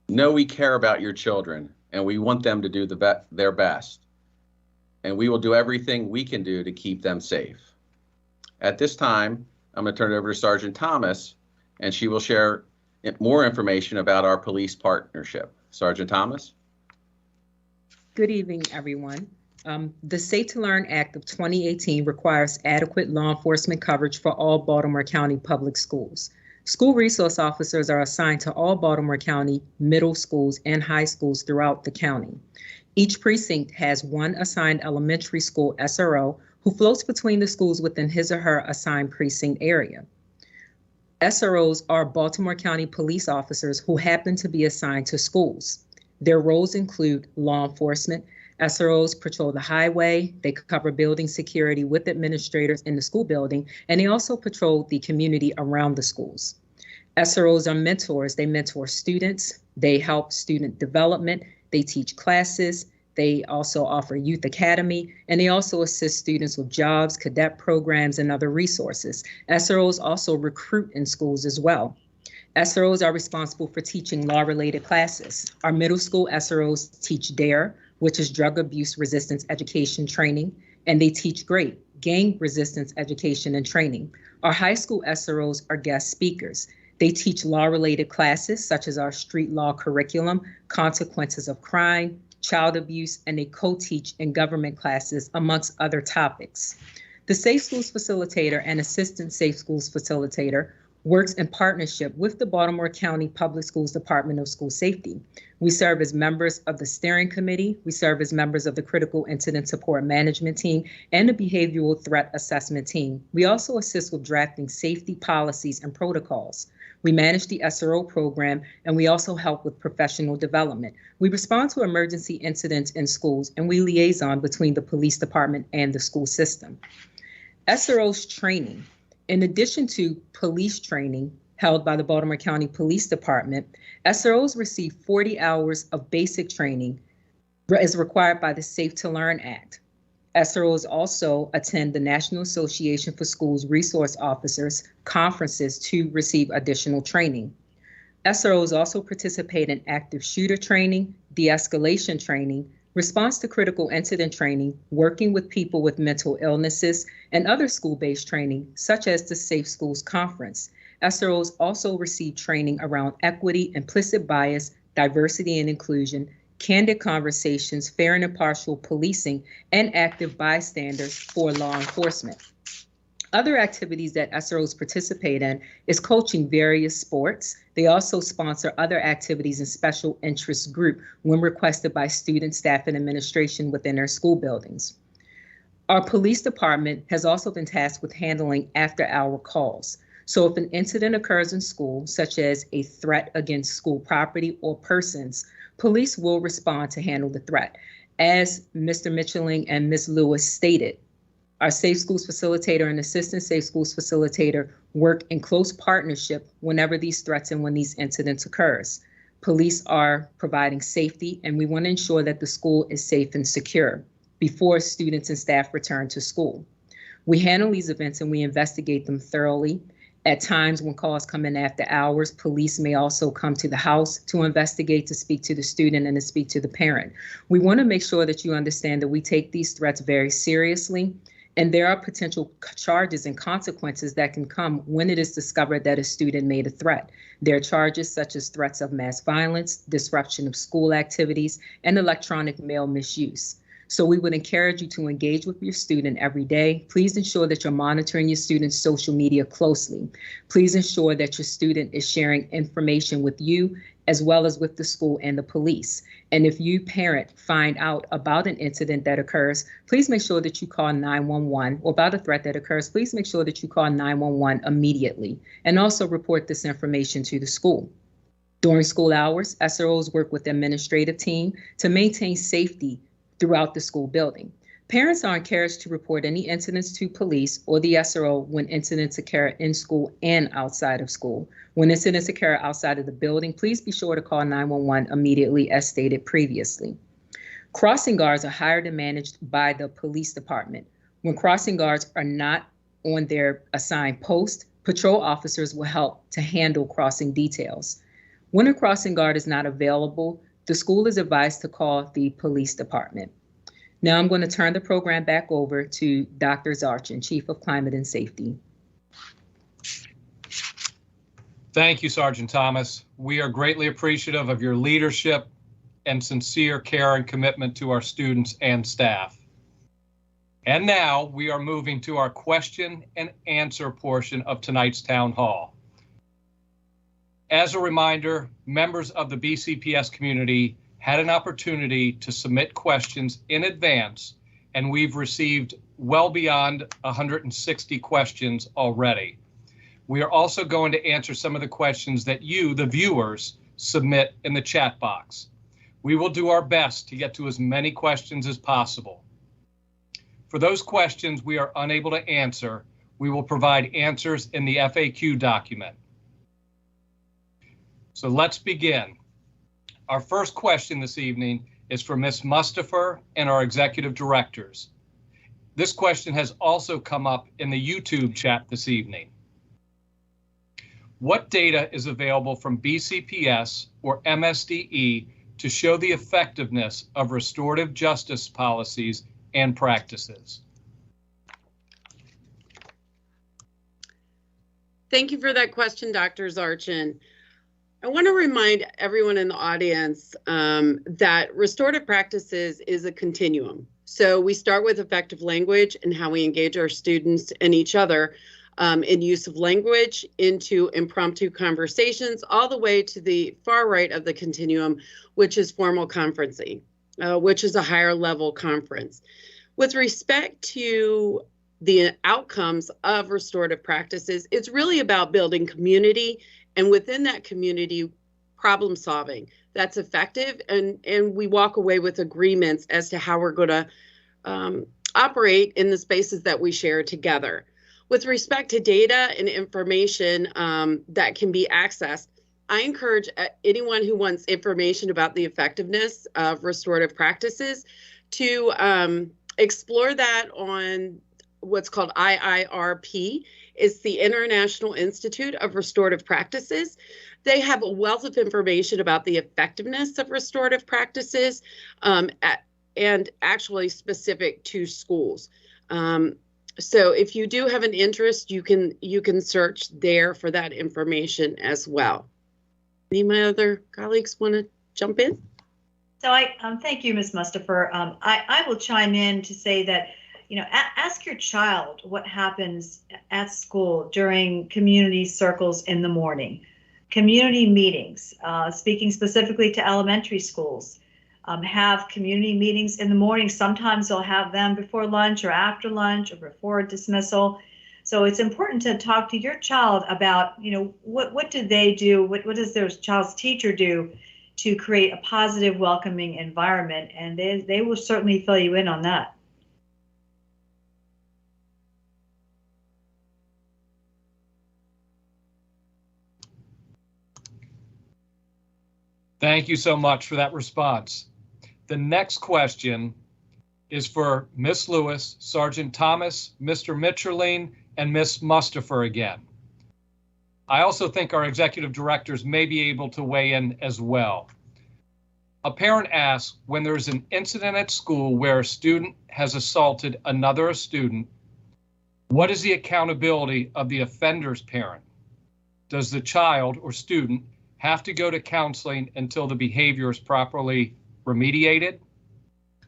Speaker 8: Know we care about your children and we want them to do their best, and we will do everything we can do to keep them safe. At this time, I'm going to turn it over to Sergeant Thomas, and she will share more information about our police partnership. Sergeant Thomas?
Speaker 9: Good evening, everyone. The Safe to Learn Act of 2018 requires adequate law enforcement coverage for all Baltimore County public schools. School resource officers are assigned to all Baltimore County middle schools and high schools throughout the county. Each precinct has one assigned elementary school SRO who floats between the schools within his or her assigned precinct area. SROs are Baltimore County police officers who happen to be assigned to schools. Their roles include law enforcement. SROs patrol the highway, they cover building security with administrators in the school building, and they also patrol the community around the schools. SROs are mentors. They mentor students, they help student development, they teach classes, they also offer youth academy, and they also assist students with jobs, cadet programs, and other resources. SROs also recruit in schools as well. SROs are responsible for teaching law-related classes. Our middle school SROs teach DARE, which is Drug Abuse Resistance Education Training, and they teach GREAT, Gang Resistance Education and Training. Our high school SROs are guest speakers. They teach law-related classes such as our street law curriculum, consequences of crime, child abuse, and they co-teach in government classes, amongst other topics. The Safe Schools Facilitator and Assistant Safe Schools Facilitator works in partnership with the Baltimore County Public Schools Department of School Safety. We serve as members of the steering committee. We serve as members of the Critical Incident Support Management Team and the Behavioral Threat Assessment Team. We also assist with drafting safety policies and protocols. We manage the SRO program, and we also help with professional development. We respond to emergency incidents in schools, and we liaison between the police department and the school system. SRO's training. In addition to police training held by the Baltimore County Police Department, SROs receive 40 hours of basic training as required by the Safe to Learn Act. SROs also attend the National Association for Schools Resource Officers conferences to receive additional training. SROs also participate in active shooter training, de-escalation training, response to critical incident training, working with people with mental illnesses, and other school-based training, such as the Safe Schools Conference. SROs also receive training around equity, implicit bias, diversity and inclusion, candid conversations, fair and impartial policing, and active bystanders for law enforcement. Other activities that SROs participate in is coaching various sports. They also sponsor other activities in special interest group when requested by students, staff, and administration within their school buildings. Our police department has also been tasked with handling after-hour calls. So if an incident occurs in school, such as a threat against school property or persons, police will respond to handle the threat. As Mr. Mitchelling and Ms. Lewis stated, our Safe Schools Facilitator and Assistant Safe Schools Facilitator work in close partnership whenever these threats and when these incidents occurs. Police are providing safety, and we want to ensure that the school is safe and secure before students and staff return to school. We handle these events and we investigate them thoroughly. At times when calls come in after hours, police may also come to the house to investigate, to speak to the student and to speak to the parent. We want to make sure that you understand that we take these threats very seriously, and there are potential charges and consequences that can come when it is discovered that a student made a threat. There are charges such as threats of mass violence, disruption of school activities, and electronic mail misuse. So we would encourage you to engage with your student every day. Please ensure that you're monitoring your student's social media closely. Please ensure that your student is sharing information with you as well as with the school and the police. And if you, parent, find out about an incident that occurs, please make sure that you call 911, or about a threat that occurs, please make sure that you call 911 immediately, and also report this information to the school. During school hours, SROs work with the administrative team to maintain safety throughout the school building. Parents are encouraged to report any incidents to police or the SRO when incidents occur in school and outside of school. When incidents occur outside of the building, please be sure to call 911 immediately, as stated previously. Crossing guards are hired and managed by the police department. When crossing guards are not on their assigned post, patrol officers will help to handle crossing details. When a crossing guard is not available, the school is advised to call the police department. Now I'm going to turn the program back over to Dr. Zarchin, Chief of Climate and Safety.
Speaker 1: Thank you, Sergeant Thomas. We are greatly appreciative of your leadership and sincere care and commitment to our students and staff. And now we are moving to our question and answer portion of tonight's town hall. As a reminder, members of the BCPS community had an opportunity to submit questions in advance, and we've received well beyond 160 questions already. We are also going to answer some of the questions that you, the viewers, submit in the chat box. We will do our best to get to as many questions as possible. For those questions we are unable to answer, we will provide answers in the FAQ document. So let's begin. Our first question this evening is for Ms. Mustafer and our executive directors. This question has also come up in the YouTube chat this evening. What data is available from BCPS or MSDE to show the effectiveness of restorative justice policies and practices?
Speaker 6: Thank you for that question, Dr. Zarchin. I want to remind everyone in the audience that restorative practices is a continuum. So we start with effective language and how we engage our students and each other in use of language, into impromptu conversations, all the way to the far right of the continuum, which is formal conferencing, which is a higher level conference. With respect to the outcomes of restorative practices, it's really about building community, and within that community, problem solving that's effective, and we walk away with agreements as to how we're going to operate in the spaces that we share together. With respect to data and information that can be accessed, I encourage anyone who wants information about the effectiveness of restorative practices to explore that on what's called IIRP. It's the International Institute of Restorative Practices. They have a wealth of information about the effectiveness of restorative practices and actually specific to schools. So if you do have an interest, you can search there for that information as well. Any of my other colleagues want to jump in?
Speaker 3: So thank you, Ms. Mustafer. I will chime in to say that, ask your child what happens at school during community circles in the morning, community meetings, speaking specifically to elementary schools. Have community meetings in the morning. Sometimes they'll have them before lunch or after lunch or before dismissal. So it's important to talk to your child about, what do they do? What does their child's teacher do to create a positive, welcoming environment? And they will certainly fill you in on that.
Speaker 1: Thank you so much for that response. The next question is for Ms. Lewis, Sergeant Thomas, Mr. Mitcherling, and Ms. Mustafer again. I also think our executive directors may be able to weigh in as well. A parent asks, when there's an incident at school where a student has assaulted another student, what is the accountability of the offender's parent? Does the child or student have to go to counseling until the behavior is properly remediated?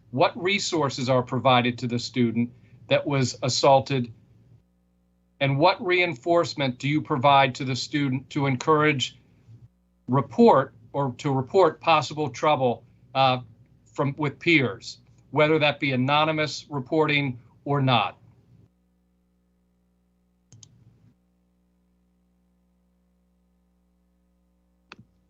Speaker 1: What resources are provided to the student that was assaulted? And what reinforcement do you provide to the student to encourage report possible trouble with peers, whether that be anonymous reporting or not?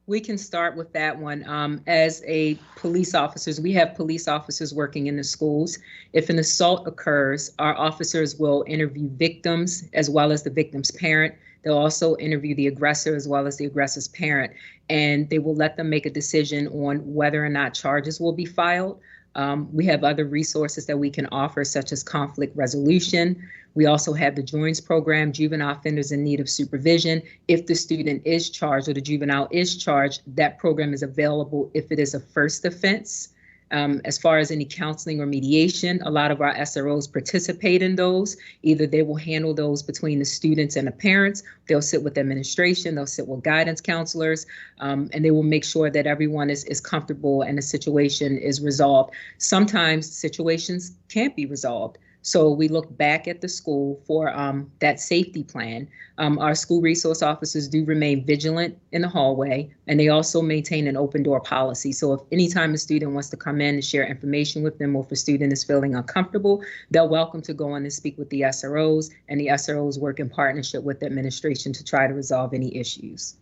Speaker 9: We can start with that one. As a police officers, we have police officers working in the schools. If an assault occurs, our officers will interview victims as well as the victim's parent. They'll also interview the aggressor as well as the aggressor's parent, and they will let them make a decision on whether or not charges will be filed. We have other resources that we can offer, such as conflict resolution. We also have the JOINS program, juvenile offenders in need of supervision. If the student is charged or the juvenile is charged, that program is available if it is a first offense. As far as any counseling or mediation, a lot of our SROs participate in those. Either they will handle those between the students and the parents, they'll sit with administration, they'll sit with guidance counselors, and they will make sure that everyone is comfortable and the situation is resolved. Sometimes situations can't be resolved. So we look back at the school for that safety plan. Our school resource officers do remain vigilant in the hallway, and they also maintain an open door policy. So if anytime a student wants to come in and share information with them, or if a student is feeling uncomfortable, they're welcome to go in and speak with the SROs, and the SROs work in partnership with the administration to try to resolve any issues.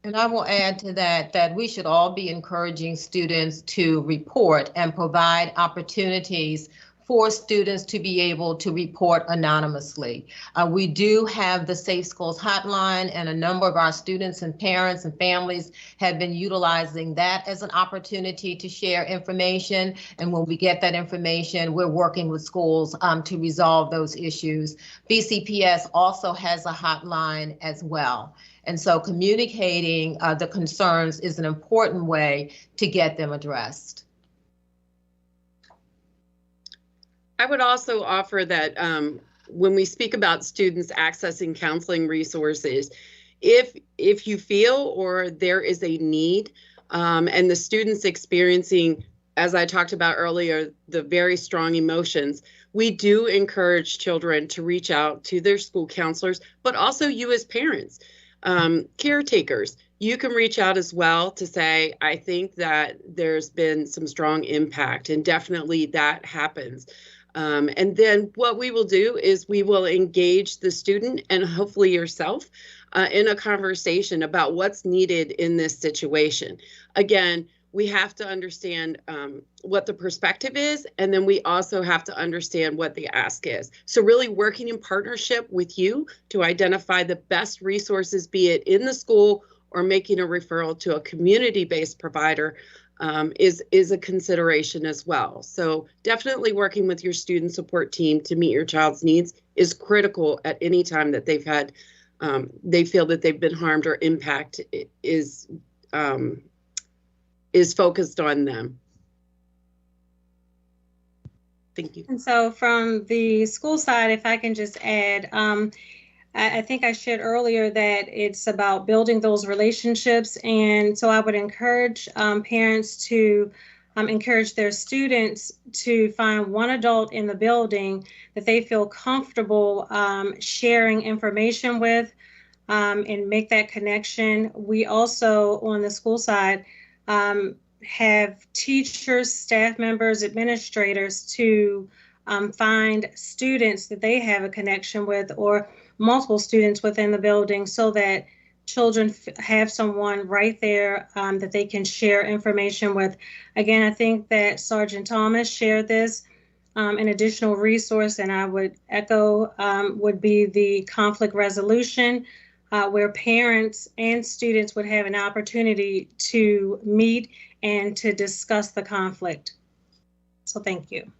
Speaker 7: And I will add to that we should all be encouraging students to report and provide opportunities for students to be able to report anonymously. We do have the Safe Schools Hotline, and a number of our students and parents and families have been utilizing that as an opportunity to share information. And when we get that information, we're working with schools to resolve those issues. BCPS also has a hotline as well. And so communicating the concerns is an important way to get them addressed.
Speaker 6: I would also offer that when we speak about students accessing counseling resources, if you feel or there is a need and the student's experiencing, as I talked about earlier, the very strong emotions, we do encourage children to reach out to their school counselors, but also you as parents, caretakers. You can reach out as well to say, I think that there's been some strong impact, and definitely that happens. And then what we will do is we will engage the student and hopefully yourself in a conversation about what's needed in this situation. Again, we have to understand what the perspective is, and then we also have to understand what the ask is. So really working in partnership with you to identify the best resources, be it in the school or making a referral to a community-based provider, is a consideration as well. So definitely working with your student support team to meet your child's needs is critical at any time that they've had, they feel that they've been harmed or impact is focused on them. Thank you.
Speaker 4: And so from the school side, if I can just add, I think I shared earlier that it's about building those relationships. And so I would encourage parents to encourage their students to find one adult in the building that they feel comfortable sharing information with and make that connection. We also, on the school side, have teachers, staff members, administrators to find students that they have a connection with, or multiple students within the building, so that children have someone right there that they can share information with. Again, I think that Sergeant Thomas shared this. An additional resource, and I would echo, would be the conflict resolution, where parents and students would have an opportunity to meet and to discuss the conflict. So thank you.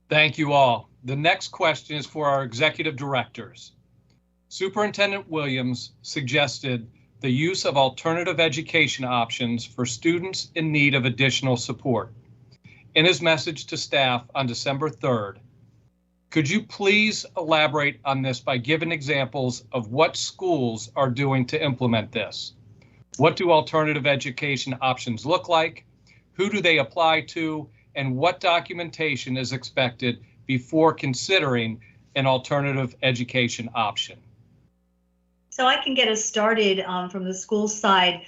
Speaker 1: Thank you all. The next question is for our executive directors. Superintendent Williams suggested the use of alternative education options for students in need of additional support. In his message to staff on December 3rd, could you please elaborate on this by giving examples of what schools are doing to implement this? What do alternative education options look like? Who do they apply to? And what documentation is expected before considering an alternative education option?
Speaker 3: So I can get us started from the school side.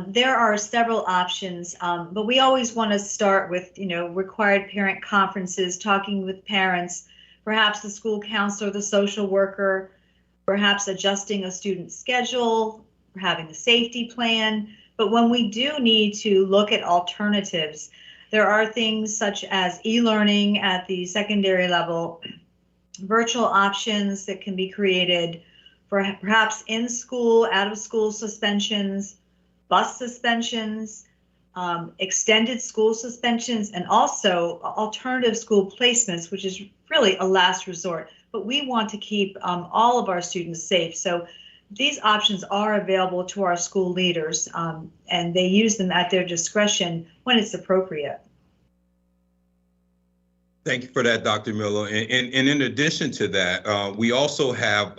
Speaker 3: There are several options, but we always want to start with, required parent conferences, talking with parents, perhaps the school counselor, the social worker, perhaps adjusting a student's schedule, having a safety plan. But when we do need to look at alternatives, there are things such as e-learning at the secondary level, virtual options that can be created for perhaps in-school, out-of-school suspensions, bus suspensions, extended school suspensions, and also alternative school placements, which is really a last resort. But we want to keep all of our students safe. So these options are available to our school leaders, and they use them at their discretion when it's appropriate.
Speaker 5: Thank you for that, Dr. Miller. And in addition to that, we also have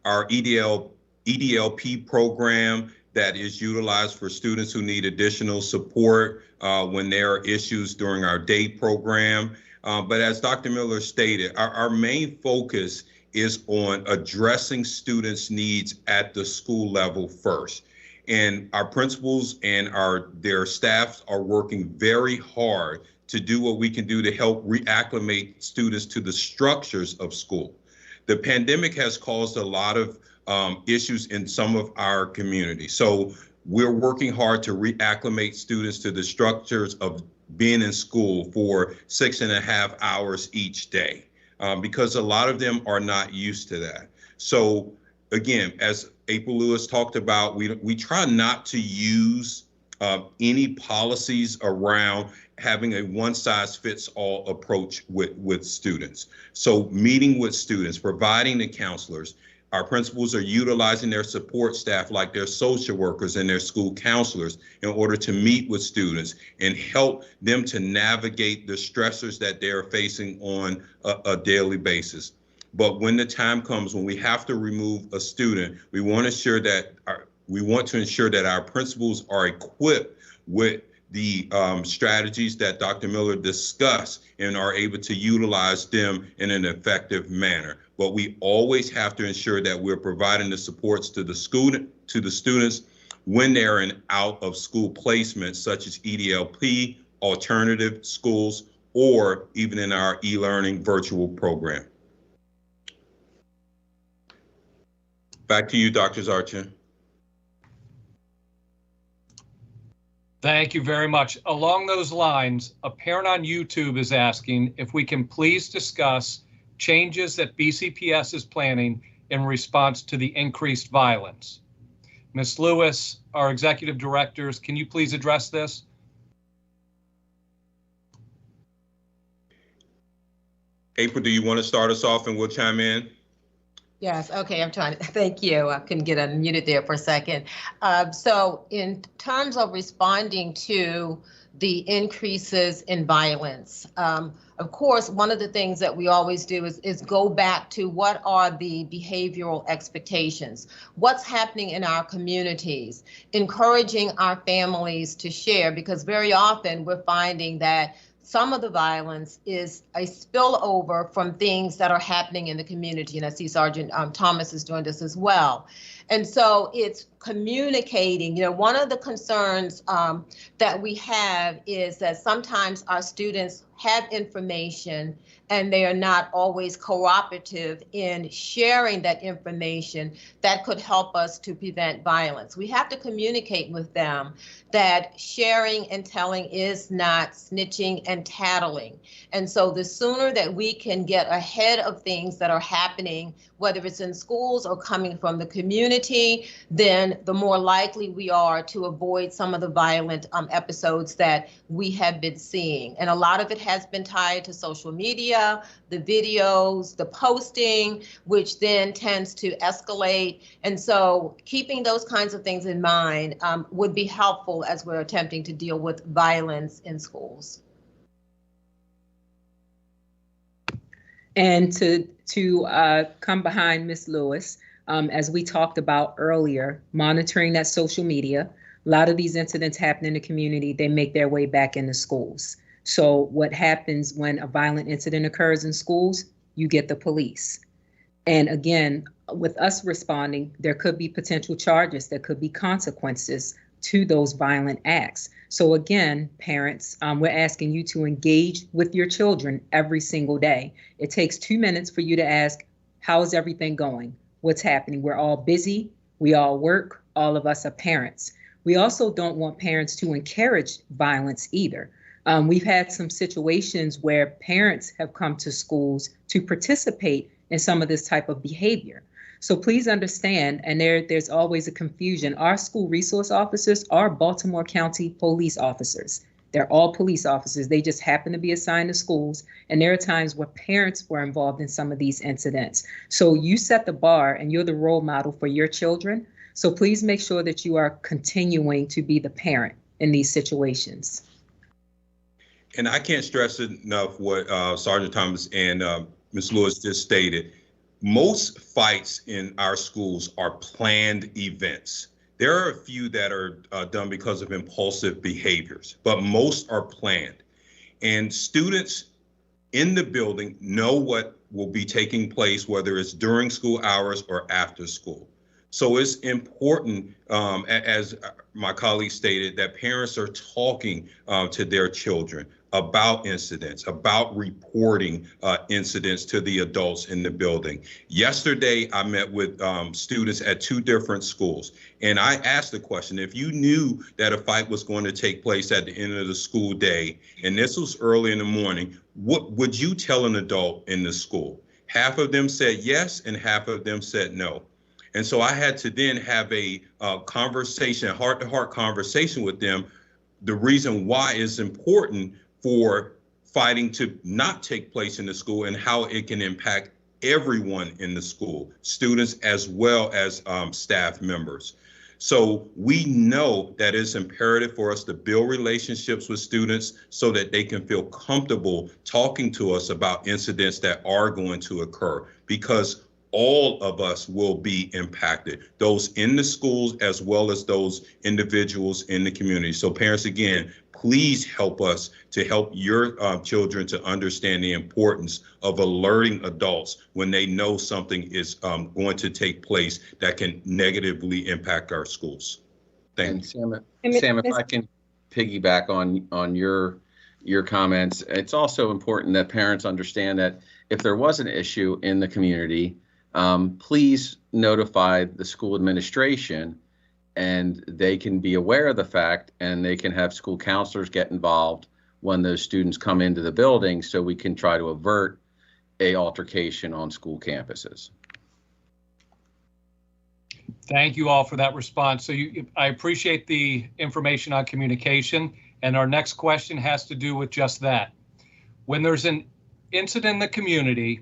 Speaker 5: our EDLP program that is utilized for students who need additional support when there are issues during our day program. But as Dr. Miller stated, our main focus is on addressing students' needs at the school level first. And our principals and their staffs are working very hard to do what we can do to help reacclimate students to the structures of school. The pandemic has caused a lot of issues in some of our communities. So we're working hard to reacclimate students to the structures of being in school for 6.5 hours each day, because a lot of them are not used to that. So again, as April Lewis talked about, we try not to use any policies around having a one-size-fits-all approach with students. So meeting with students, providing the counselors. Our principals are utilizing their support staff like their social workers and their school counselors in order to meet with students and help them to navigate the stressors that they're facing on a daily basis. But when the time comes when we have to remove a student, we want to ensure that our principals are equipped with the strategies that Dr. Miller discussed and are able to utilize them in an effective manner. But we always have to ensure that we're providing the supports to the students when they're in out of school placements, such as EDLP, alternative schools, or even in our e-learning virtual program. Back to you, Dr. Zarchin.
Speaker 1: Thank you very much. Along those lines, a parent on YouTube is asking if we can please discuss changes that BCPS is planning in response to the increased violence. Ms. Lewis, our executive directors, can you please address this?
Speaker 5: April, do you want to start us off and we'll chime in?
Speaker 7: Yes, okay, I'm trying to, thank you. I couldn't get unmuted there for a second. So in terms of responding to the increases in violence, of course, one of the things that we always do is go back to what are the behavioral expectations, what's happening in our communities, encouraging our families to share, because very often we're finding that some of the violence is a spillover from things that are happening in the community. And I see Sergeant Thomas is doing this as well. And so it's communicating. You know, one of the concerns that we have is that sometimes our students have information and they are not always cooperative in sharing that information that could help us to prevent violence. We have to communicate with them that sharing and telling is not snitching and tattling. And so the sooner that we can get ahead of things that are happening, whether it's in schools or coming from the community, then the more likely we are to avoid some of the violent episodes that we have been seeing. And a lot of it has been tied to social media, the videos, the posting, which then tends to escalate. And so keeping those kinds of things in mind would be helpful as we're attempting to deal with violence in schools.
Speaker 9: And to come behind Ms. Lewis, as we talked about earlier, monitoring that social media. A lot of these incidents happen in the community, they make their way back into schools. So what happens when a violent incident occurs in schools? You get the police. And again, with us responding, there could be potential charges, there could be consequences to those violent acts. So again, parents, we're asking you to engage with your children every single day. It takes 2 minutes for you to ask, how is everything going? What's happening? We're all busy, we all work, all of us are parents. We also don't want parents to encourage violence either. We've had some situations where parents have come to schools to participate in some of this type of behavior. So please understand, and there's always a confusion. Our school resource officers are Baltimore County police officers. They're all police officers. They just happen to be assigned to schools. And there are times where parents were involved in some of these incidents. So you set the bar and you're the role model for your children. So please make sure that you are continuing to be the parent in these situations.
Speaker 5: And I can't stress enough what Sergeant Thomas and Ms. Lewis just stated. Most fights in our schools are planned events. There are a few that are done because of impulsive behaviors, but most are planned. And students in the building know what will be taking place, whether it's during school hours or after school. So it's important, as my colleague stated, that parents are talking to their children about incidents, about reporting incidents to the adults in the building. Yesterday, I met with students at 2 different schools, and I asked the question, if you knew that a fight was going to take place at the end of the school day, and this was early in the morning, what would you tell an adult in the school? Half of them said yes, and half of them said no. And so I had to then have a conversation, heart-to-heart conversation with them, the reason why it's important for fighting to not take place in the school and how it can impact everyone in the school, students as well as staff members. So we know that it's imperative for us to build relationships with students so that they can feel comfortable talking to us about incidents that are going to occur, because all of us will be impacted, those in the schools as well as those individuals in the community. So parents, again, please help us to help your children to understand the importance of alerting adults when they know something is going to take place that can negatively impact our schools. Thank you.
Speaker 8: Sam, if I can piggyback on your comments, it's also important that parents understand that if there was an issue in the community, please notify the school administration, and they can be aware of the fact, and they can have school counselors get involved when those students come into the building, so we can try to avert a altercation on school campuses.
Speaker 1: Thank you all for that response. So I appreciate the information on communication, and our next question has to do with just that. When there's an incident in the community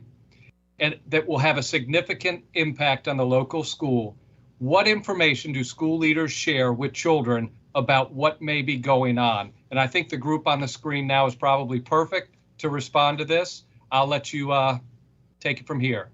Speaker 1: and that will have a significant impact on the local school, what information do school leaders share with children about what may be going on? And I think the group on the screen now is probably perfect to respond to this. I'll let you take it from here.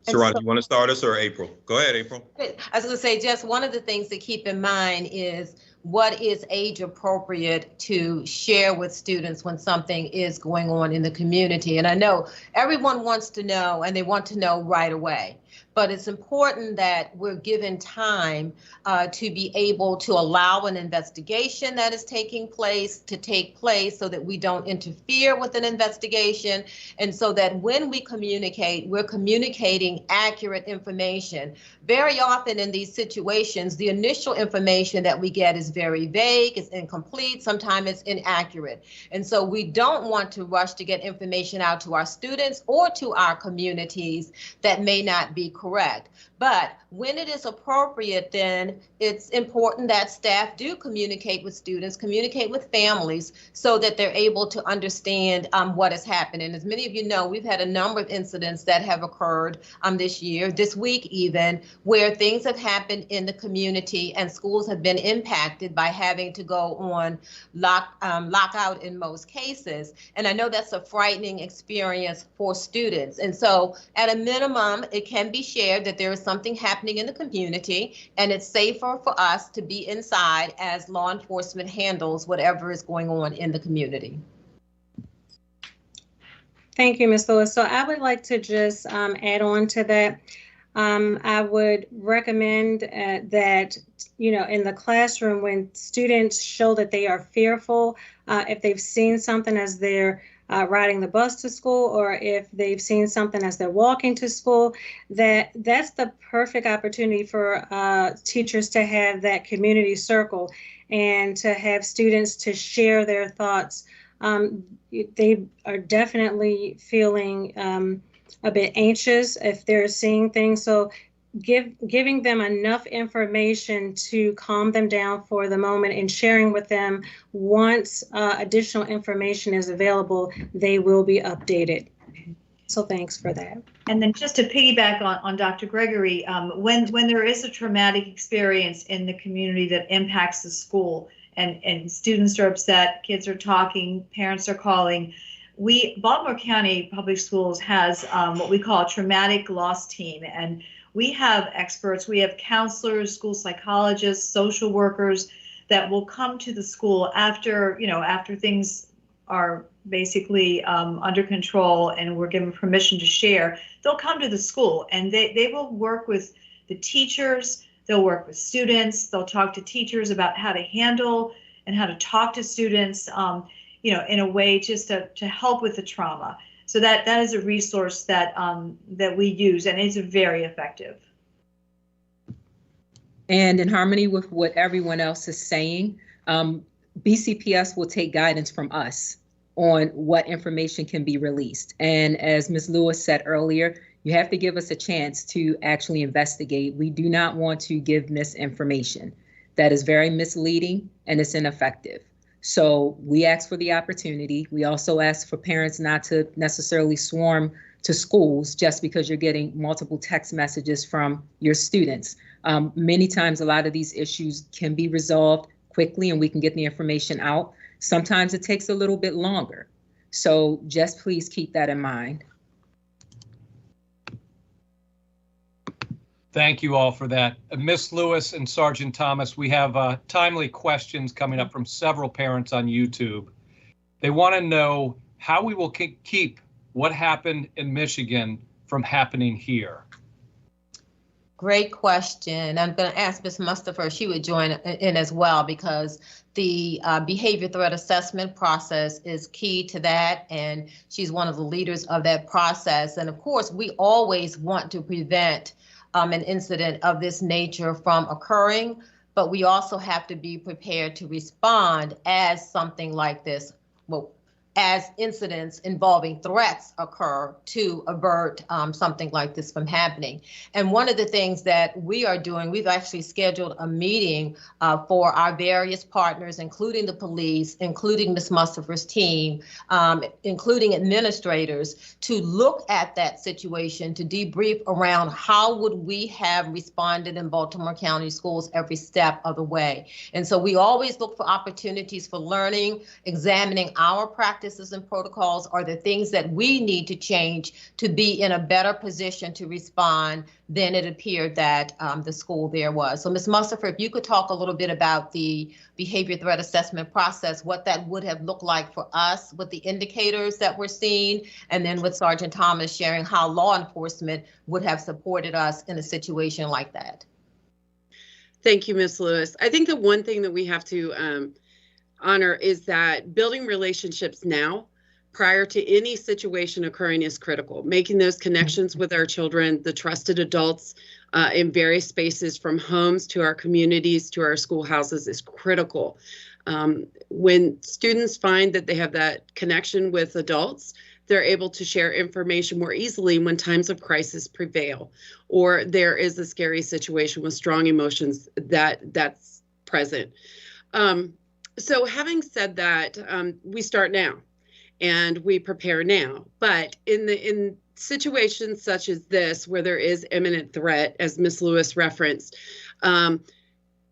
Speaker 5: Sros, you want to start us or April? Go ahead, April.
Speaker 7: I was going to say, just one of the things to keep in mind is what is age appropriate to share with students when something is going on in the community. And I know everyone wants to know, and they want to know right away. But it's important that we're given time to be able to allow an investigation that is taking place to take place so that we don't interfere with an investigation. And so that when we communicate, we're communicating accurate information. Very often in these situations, the initial information that we get is very vague, it's incomplete, sometimes it's inaccurate. And so we don't want to rush to get information out to our students or to our communities that may not be correct. But when it is appropriate, then it's important that staff do communicate with students, communicate with families, so that they're able to understand what is happening. As many of you know, we've had a number of incidents that have occurred this year, this week even, where things have happened in the community and schools have been impacted by having to go on lockout in most cases. And I know that's a frightening experience for students. And so at a minimum, it can be shared that there is something happening in the community, and it's safer for us to be inside as law enforcement handles whatever is going on in the community.
Speaker 4: Thank you, Ms. Lewis. So I would like to just add on to that. I would recommend that, in the classroom, when students show that they are fearful, if they've seen something as they're riding the bus to school, or if they've seen something as they're walking to school, that's the perfect opportunity for teachers to have that community circle and to have students to share their thoughts. They are definitely feeling a bit anxious if they're seeing things. So giving them enough information to calm them down for the moment and sharing with them once additional information is available, they will be updated. So thanks for that.
Speaker 3: And then just to piggyback on Dr. Gregory, when there is a traumatic experience in the community that impacts the school and students are upset, kids are talking, parents are calling, Baltimore County Public Schools has what we call a traumatic loss team. And we have experts, we have counselors, school psychologists, social workers that will come to the school after things are basically under control and we're given permission to share. They'll come to the school and they will work with the teachers, they'll work with students, they'll talk to teachers about how to handle and how to talk to students, you know, in a way just to help with the trauma. So that is a resource that that we use, and it's very effective.
Speaker 9: And in harmony with what everyone else is saying, BCPS will take guidance from us on what information can be released. And as Ms. Lewis said earlier, you have to give us a chance to actually investigate. We do not want to give misinformation. That is very misleading and it's ineffective. So we ask for the opportunity. We also ask for parents not to necessarily swarm to schools just because you're getting multiple text messages from your students. Many times, a lot of these issues can be resolved quickly and we can get the information out. Sometimes it takes a little bit longer. So just please keep that in mind.
Speaker 1: Thank you all for that. Ms. Lewis and Sergeant Thomas, we have timely questions coming up from several parents on YouTube. They want to know how we will keep what happened in Michigan from happening here.
Speaker 7: Great question. I'm going to ask Ms. Muster if she would join in as well, because the behavior threat assessment process is key to that, and she's one of the leaders of that process. And of course, we always want to prevent an incident of this nature from occurring, but we also have to be prepared to respond as something like this, well, as incidents involving threats occur, to avert something like this from happening. And one of the things that we are doing, we've actually scheduled a meeting for our various partners, including the police, including Ms. Mustafer's team, including administrators, to look at that situation, to debrief around how would we have responded in Baltimore County schools every step of the way. And so we always look for opportunities for learning, examining our practices and protocols. Are there things that we need to change to be in a better position to respond than it appeared that the school there was? So Ms. Mustafer, if you could talk a little bit about the behavior threat assessment process, what that would have looked like for us with the indicators that we're seeing, and then with Sergeant Thomas sharing how law enforcement would have supported us in a situation like that.
Speaker 6: Thank you, Ms. Lewis. I think the one thing that we have to honor is that building relationships now prior to any situation occurring is critical. Making those connections with our children, the trusted adults in various spaces, from homes to our communities to our schoolhouses, is critical. When students find that they have that connection with adults, they're able to share information more easily when times of crisis prevail, or there is a scary situation with strong emotions that's present. So having said that, we start now and we prepare now. But in situations such as this, where there is imminent threat, as Ms. Lewis referenced,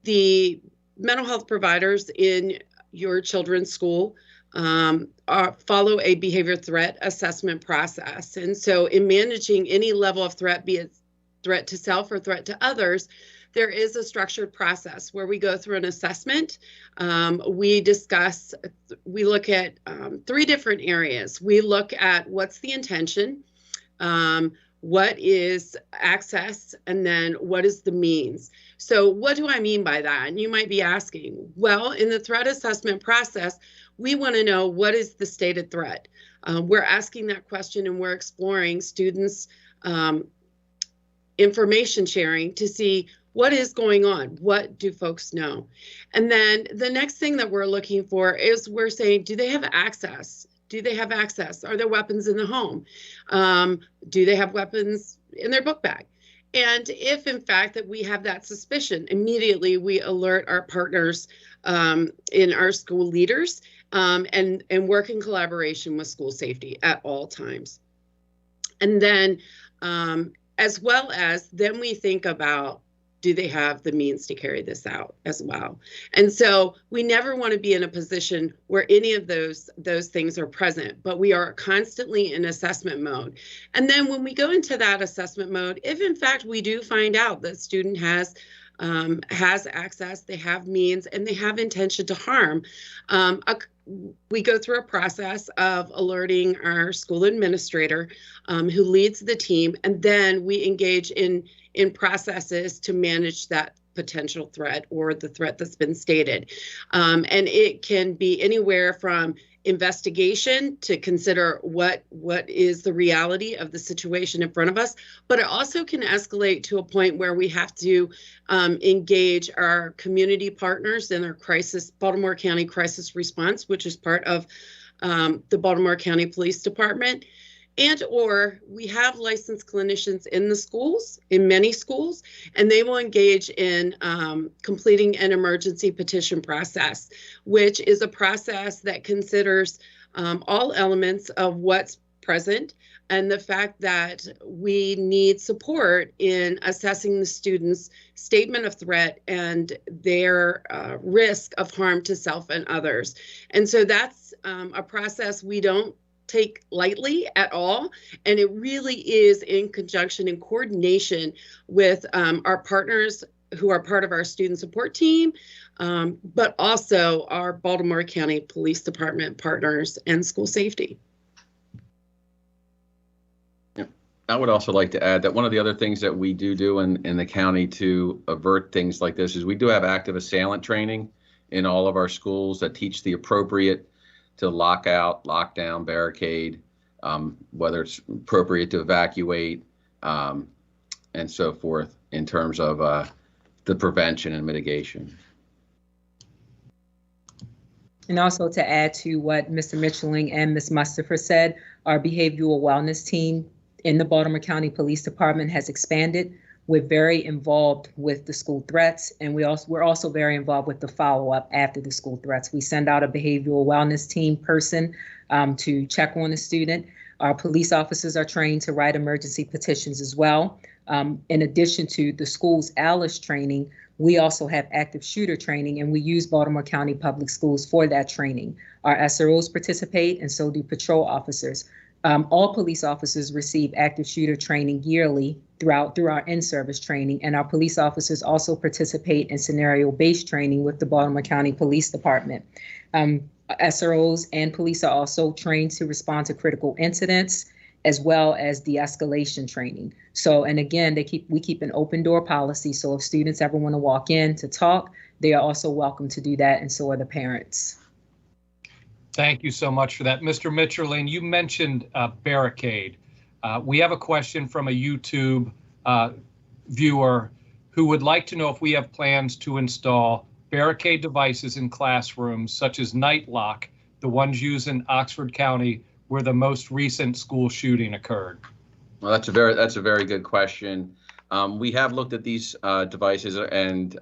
Speaker 6: the mental health providers in your children's school follow a behavior threat assessment process. And so in managing any level of threat, be it threat to self or threat to others, there is a structured process where we go through an assessment. We look at 3 different areas. We look at what's the intention, what is access, and then what is the means. So what do I mean by that? And you might be asking, well, in the threat assessment process, we want to know what is the stated threat. We're asking that question and we're exploring students' information sharing to see what is going on? What do folks know? And then the next thing that we're looking for is we're saying, do they have access? Do they have access? Are there weapons in the home? Do they have weapons in their book bag? And if in fact that we have that suspicion, immediately we alert our partners in our school leaders and work in collaboration with school safety at all times. And then as well as then we think about, do they have the means to carry this out as well? And so we never want to be in a position where any of those things are present, but we are constantly in assessment mode. And then when we go into that assessment mode, if in fact we do find out that student has access, they have means, and they have intention to harm, we go through a process of alerting our school administrator who leads the team, and then we engage in processes to manage that potential threat or the threat that's been stated. And it can be anywhere from investigation to consider what is the reality of the situation in front of us, but it also can escalate to a point where we have to engage our community partners in our Baltimore County crisis response, which is part of the Baltimore County Police Department. And or we have licensed clinicians in the schools, in many schools, and they will engage in completing an emergency petition process, which is a process that considers all elements of what's present and the fact that we need support in assessing the student's statement of threat and their risk of harm to self and others. And so that's a process we don't take lightly at all, and it really is in conjunction and coordination with our partners who are part of our student support team, but also our Baltimore County Police Department partners and school safety.
Speaker 8: Yeah. I would also like to add that one of the other things that we do in the county to avert things like this is we do have active assailant training in all of our schools that teach the appropriate to lock out, lock down, barricade, whether it's appropriate to evacuate, and so forth in terms of the prevention and mitigation.
Speaker 9: And also to add to what Mr. Mitchelling and Ms. Muster said, our behavioral wellness team in the Baltimore County Police Department has expanded. We're very involved with the school threats, and we're also very involved with the follow-up after the school threats. We send out a behavioral wellness team person to check on the student. Our police officers are trained to write emergency petitions as well. In addition to the school's ALICE training, we also have active shooter training, and we use Baltimore County Public Schools for that training. Our SROs participate, and so do patrol officers. All police officers receive active shooter training yearly through our in-service training, and our police officers also participate in scenario-based training with the Baltimore County Police Department. SROs and police are also trained to respond to critical incidents as well as de-escalation training. So, and again, we keep an open door policy, so if students ever want to walk in to talk, they are also welcome to do that, and so are the parents.
Speaker 1: Thank you so much for that. Mr. Mitchelling, you mentioned Barricade. We have a question from a YouTube viewer who would like to know if we have plans to install Barricade devices in classrooms such as Nightlock, the ones used in Oxford County where the most recent school shooting occurred.
Speaker 8: Well, that's a very good question. We have looked at these devices and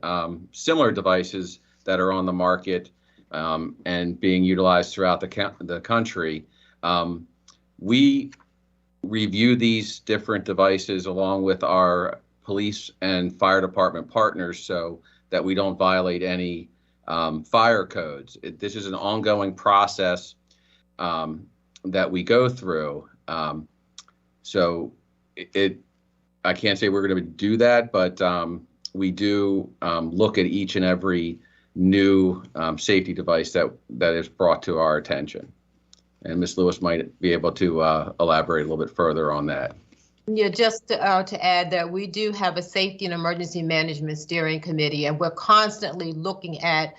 Speaker 8: similar devices that are on the market and being utilized throughout the country. We review these different devices along with our police and fire department partners so that we don't violate any fire codes. This is an ongoing process that we go through. So I can't say we're going to do that, but we do look at each and every new safety device that is brought to our attention. And Ms. Lewis might be able to elaborate a little bit further on that.
Speaker 7: Yeah, just to add that we do have a safety and emergency management steering committee, and we're constantly looking at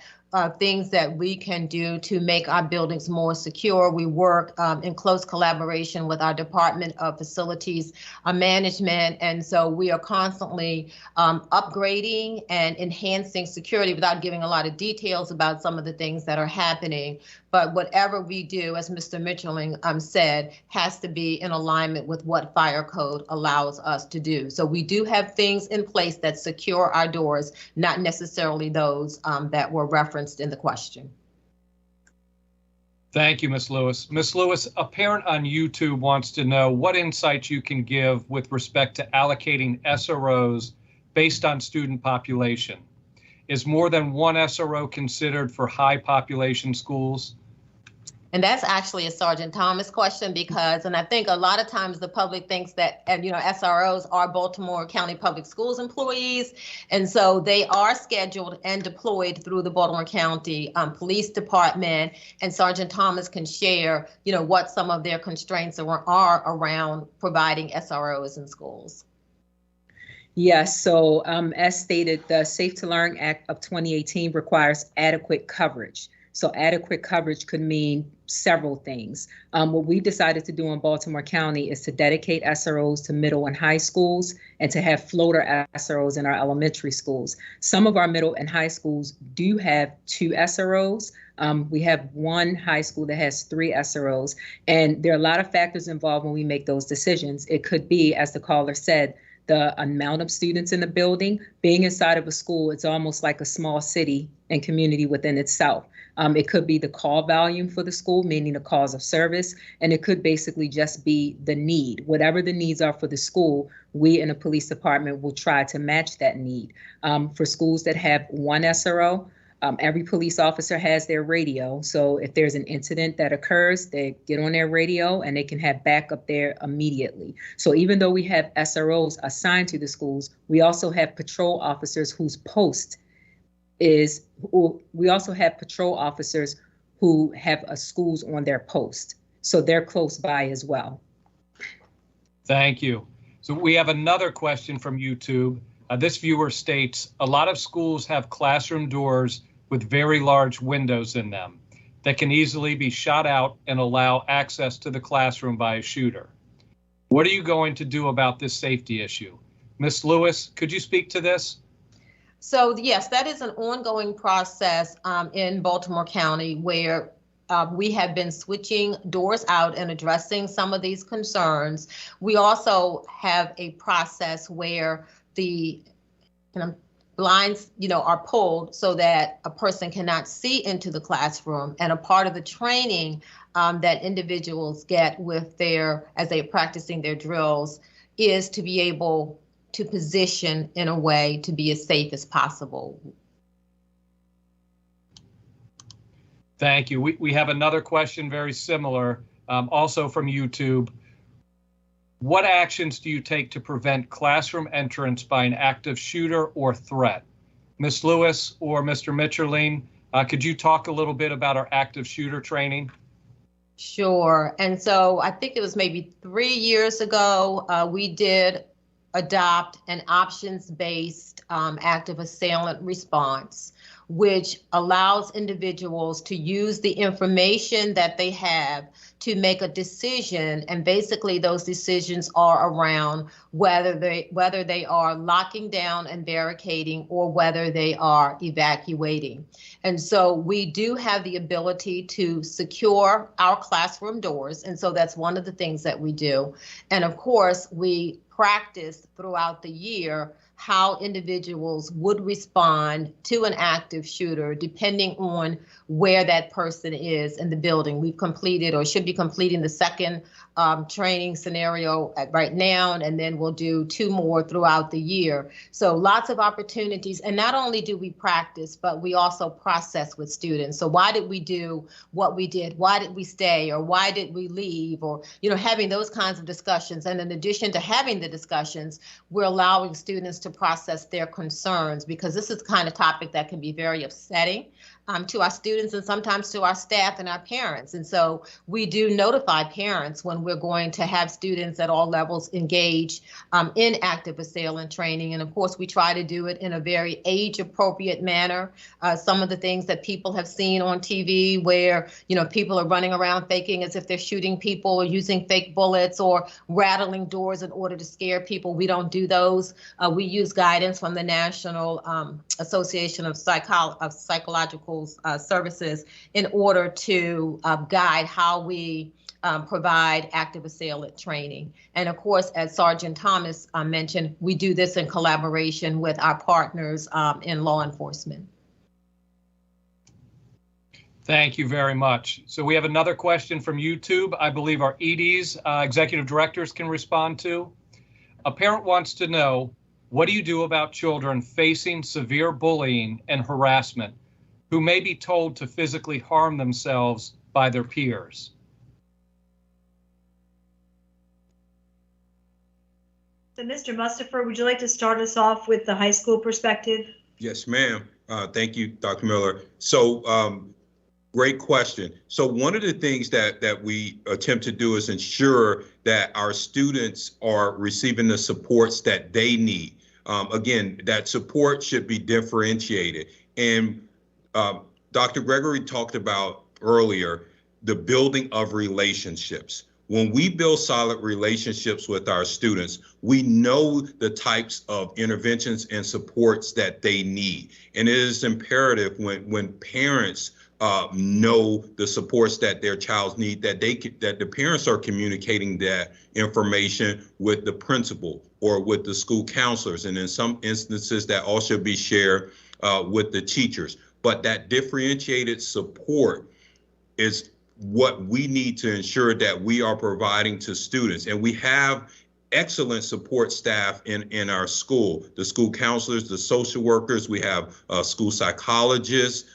Speaker 7: things that we can do to make our buildings more secure. We work in close collaboration with our Department of Facilities Management, and so we are constantly upgrading and enhancing security without giving a lot of details about some of the things that are happening. But whatever we do, as Mr. Mitchelling said, has to be in alignment with what fire code allows us to do. So we do have things in place that secure our doors, not necessarily those that were referenced in the question.
Speaker 1: Thank you, Ms. Lewis. Ms. Lewis, a parent on YouTube wants to know what insights you can give with respect to allocating SROs based on student population. Is more than one SRO considered for high population schools?
Speaker 7: And that's actually a Sergeant Thomas question because, and I think a lot of times the public thinks that, SROs are Baltimore County Public Schools employees. And so they are scheduled and deployed through the Baltimore County Police Department. And Sergeant Thomas can share, what some of their constraints are around providing SROs in schools.
Speaker 9: Yes, so as stated, the Safe to Learn Act of 2018 requires adequate coverage. So adequate coverage could mean several things. What we decided to do in Baltimore County is to dedicate SROs to middle and high schools and to have floater SROs in our elementary schools. Some of our middle and high schools do have 2 SROs. We have one high school that has 3 SROs, and there are a lot of factors involved when we make those decisions. It could be, as the caller said, the amount of students in the building. Being inside of a school, it's almost like a small city and community within itself. It could be the call volume for the school, meaning the calls of service, and it could basically just be the need. Whatever the needs are for the school, we in the police department will try to match that need. For schools that have 1 SRO, every police officer has their radio. So if there's an incident that occurs, they get on their radio and they can have backup there immediately. So even though we have SROs assigned to the schools, we also have patrol officers whose post is, we also have patrol officers who have schools on their post. So they're close by as well.
Speaker 1: Thank you. So we have another question from YouTube. This viewer states, a lot of schools have classroom doors with very large windows in them that can easily be shot out and allow access to the classroom by a shooter. What are you going to do about this safety issue? Ms. Lewis, could you speak to this?
Speaker 7: So yes, that is an ongoing process in Baltimore County where we have been switching doors out and addressing some of these concerns. We also have a process where the blinds, are pulled so that a person cannot see into the classroom. And a part of the training that individuals get with as they're practicing their drills is to be able to position in a way to be as safe as possible.
Speaker 1: Thank you. We have another question very similar, also from YouTube. What actions do you take to prevent classroom entrance by an active shooter or threat? Ms. Lewis or Mr. Mitcherling, could you talk a little bit about our active shooter training?
Speaker 7: Sure. And so I think it was maybe 3 years ago, we did adopt an options-based active assailant response, which allows individuals to use the information that they have to make a decision. And basically those decisions are around whether they are locking down and barricading or whether they are evacuating. And so we do have the ability to secure our classroom doors. And so that's one of the things that we do. And of course, we practice throughout the year how individuals would respond to an active shooter depending on where that person is in the building. We've completed or should be completing the second training scenario right now, and then we'll do 2 more throughout the year. So lots of opportunities. And not only do we practice, but we also process with students. So why did we do what we did? Why did we stay? Or why did we leave? Or, having those kinds of discussions. And in addition to having the discussions, we're allowing students to process their concerns, because this is the kind of topic that can be very upsetting to our students and sometimes to our staff and our parents. And so we do notify parents when we're going to have students at all levels engage in active assailant training. And of course, we try to do it in a very age-appropriate manner. Some of the things that people have seen on TV where, people are running around faking as if they're shooting people or using fake bullets or rattling doors in order to scare people. We don't do those. We use guidance from the National Association of Psychological Services in order to guide how we provide active assailant training. And of course, as Sergeant Thomas mentioned, we do this in collaboration with our partners in law enforcement.
Speaker 1: Thank you very much. So we have another question from YouTube. I believe our EDs, executive directors, can respond to. A parent wants to know, what do you do about children facing severe bullying and harassment who may be told to physically harm themselves by their peers?
Speaker 3: So Mr. Mustafer, would you like to start us off with the high school perspective?
Speaker 5: Yes, ma'am. Thank you, Dr. Miller. So great question. So one of the things that we attempt to do is ensure that our students are receiving the supports that they need. again, that support should be differentiated. And Dr. Gregory talked about earlier the building of relationships. When we build solid relationships with our students, we know the types of interventions and supports that they need. And it is imperative when parents know the supports that their child needs, that the parents are communicating that information with the principal or with the school counselors. And in some instances, that also be shared with the teachers. But that differentiated support is what we need to ensure that we are providing to students. And we have excellent support staff in our school, the school counselors, the social workers. We have school psychologists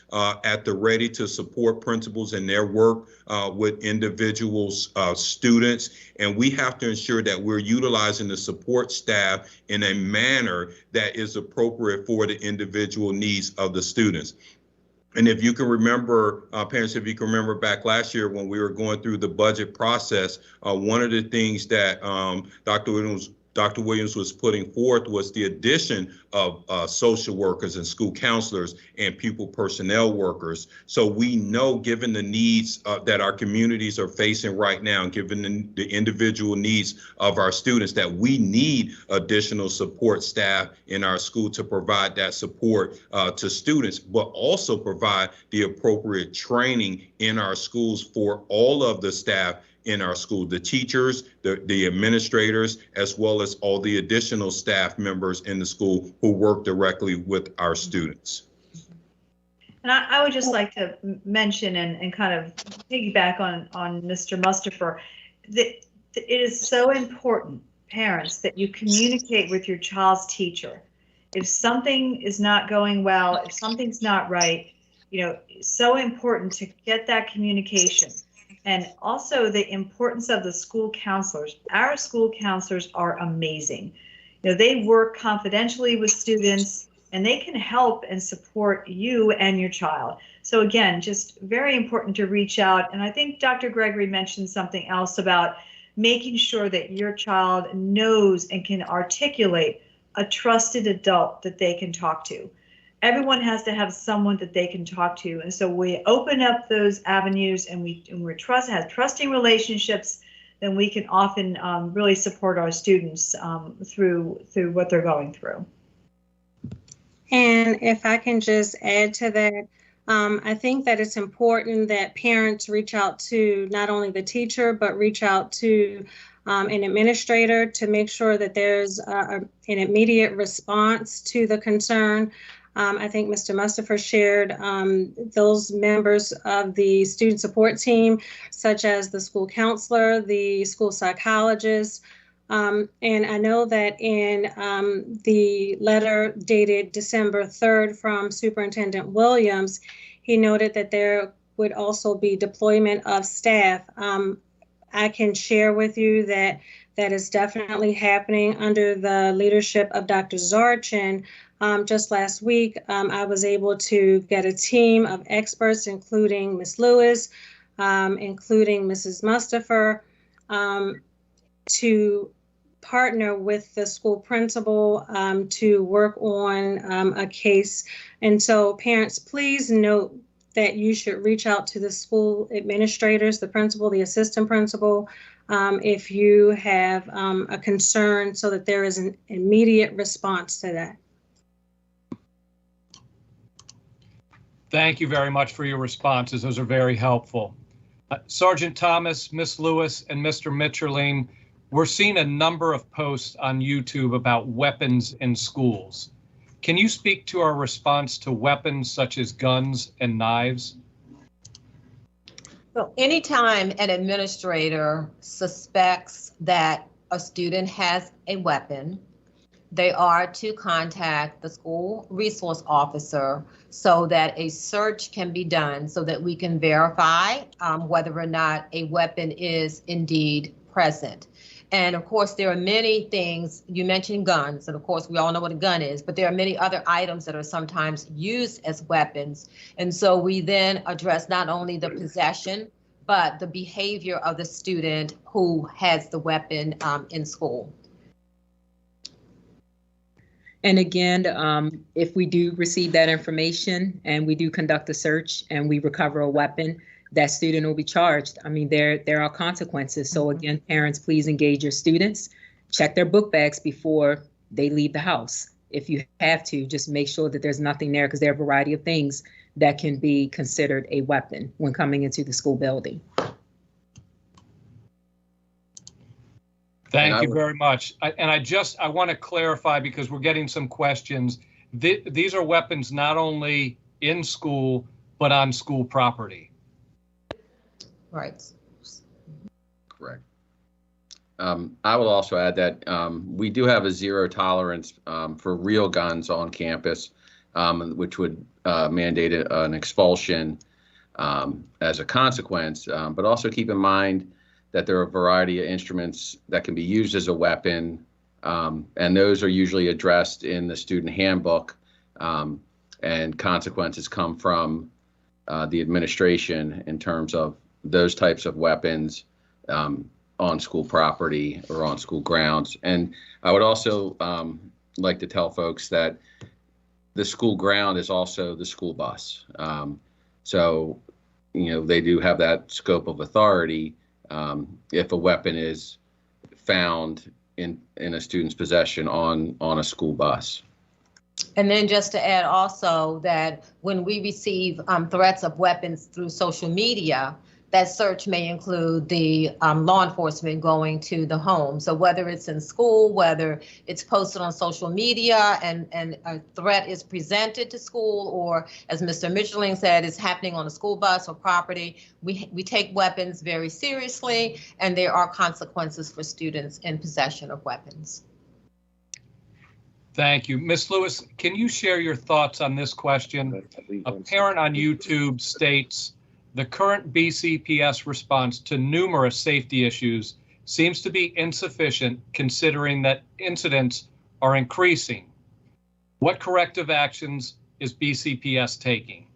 Speaker 5: at the ready to support principals in their work with individuals, students. And we have to ensure that we're utilizing the support staff in a manner that is appropriate for the individual needs of the students. And if you can remember, parents, if you can remember back last year when we were going through the budget process, one of the things that Dr. Williams was putting forth was the addition of social workers and school counselors and pupil personnel workers. So we know, given the needs that our communities are facing right now, given the individual needs of our students, that we need additional support staff in our school to provide that support to students, but also provide the appropriate training in our schools for all of the staff in our school, the teachers, the administrators, as well as all the additional staff members in the school who work directly with our students.
Speaker 3: And I would just like to mention and kind of piggyback on Mr. Mustafer, that it is so important, parents, that you communicate with your child's teacher. If something is not going well, if something's not right, you know, it's so important to get that communication. And also the importance of the school counselors. Our school counselors are amazing. You know, they work confidentially with students and they can help and support you and your child. So again, just very important to reach out. And I think Dr. Gregory mentioned something else about making sure that your child knows and can articulate a trusted adult that they can talk to. Everyone has to have someone that they can talk to. And so we open up those avenues and we have trusting relationships, then we can often really support our students through what they're going through.
Speaker 4: And if I can just add to that, I think that it's important that parents reach out to not only the teacher, but reach out to an administrator to make sure that there's an immediate response to the concern. I think Mr. Mustafer shared those members of the student support team, such as the school counselor, the school psychologist. And I know that in the letter dated December 3rd from Superintendent Williams, he noted that there would also be deployment of staff. I can share with you that that is definitely happening under the leadership of Dr. Zarchin. Just last week, I was able to get a team of experts, including Ms. Lewis, including Mrs. Mustafer, to partner with the school principal to work on a case. And so parents, please note that you should reach out to the school administrators, the principal, the assistant principal, if you have a concern, so that there is an immediate response to that.
Speaker 1: Thank you very much for your responses. Those are very helpful. Sergeant Thomas, Ms. Lewis, and Mr. Mitcherling, we're seeing a number of posts on YouTube about weapons in schools. Can you speak to our response to weapons such as guns and knives?
Speaker 7: So anytime an administrator suspects that a student has a weapon, they are to contact the school resource officer so that a search can be done so that we can verify whether or not a weapon is indeed present. And of course, there are many things, you mentioned guns, and of course we all know what a gun is, but there are many other items that are sometimes used as weapons. And so we then address not only the possession, but the behavior of the student who has the weapon in school.
Speaker 9: And again, if we do receive that information and we do conduct a search and we recover a weapon, that student will be charged. I mean, there are consequences. So again, parents, please engage your students. Check their book bags before they leave the house. If you have to, just make sure that there's nothing there, because there are a variety of things that can be considered a weapon when coming into the school building.
Speaker 1: Thank you very much. I want to clarify, because we're getting some questions. These are weapons not only in school, but on school property.
Speaker 7: Right.
Speaker 8: Correct. I will also add that we do have a zero tolerance for real guns on campus, which would mandate an expulsion as a consequence. But also keep in mind that there are a variety of instruments that can be used as a weapon, and those are usually addressed in the student handbook, and consequences come from the administration in terms of those types of weapons on school property or on school grounds. And I would also like to tell folks that the school ground is also the school bus. So, you know, they do have that scope of authority if a weapon is found in a student's possession on a school bus.
Speaker 7: And then just to add also that when we receive threats of weapons through social media, that search may include the law enforcement going to the home. So whether it's in school, whether it's posted on social media and a threat is presented to school, or as Mr. Mitchelling said, is happening on a school bus or property, we take weapons very seriously, and there are consequences for students in possession of weapons.
Speaker 1: Thank you. Ms. Lewis, can you share your thoughts on this question? A parent on YouTube states, the current BCPS response to numerous safety issues seems to be insufficient considering that incidents are increasing. What corrective actions is BCPS taking?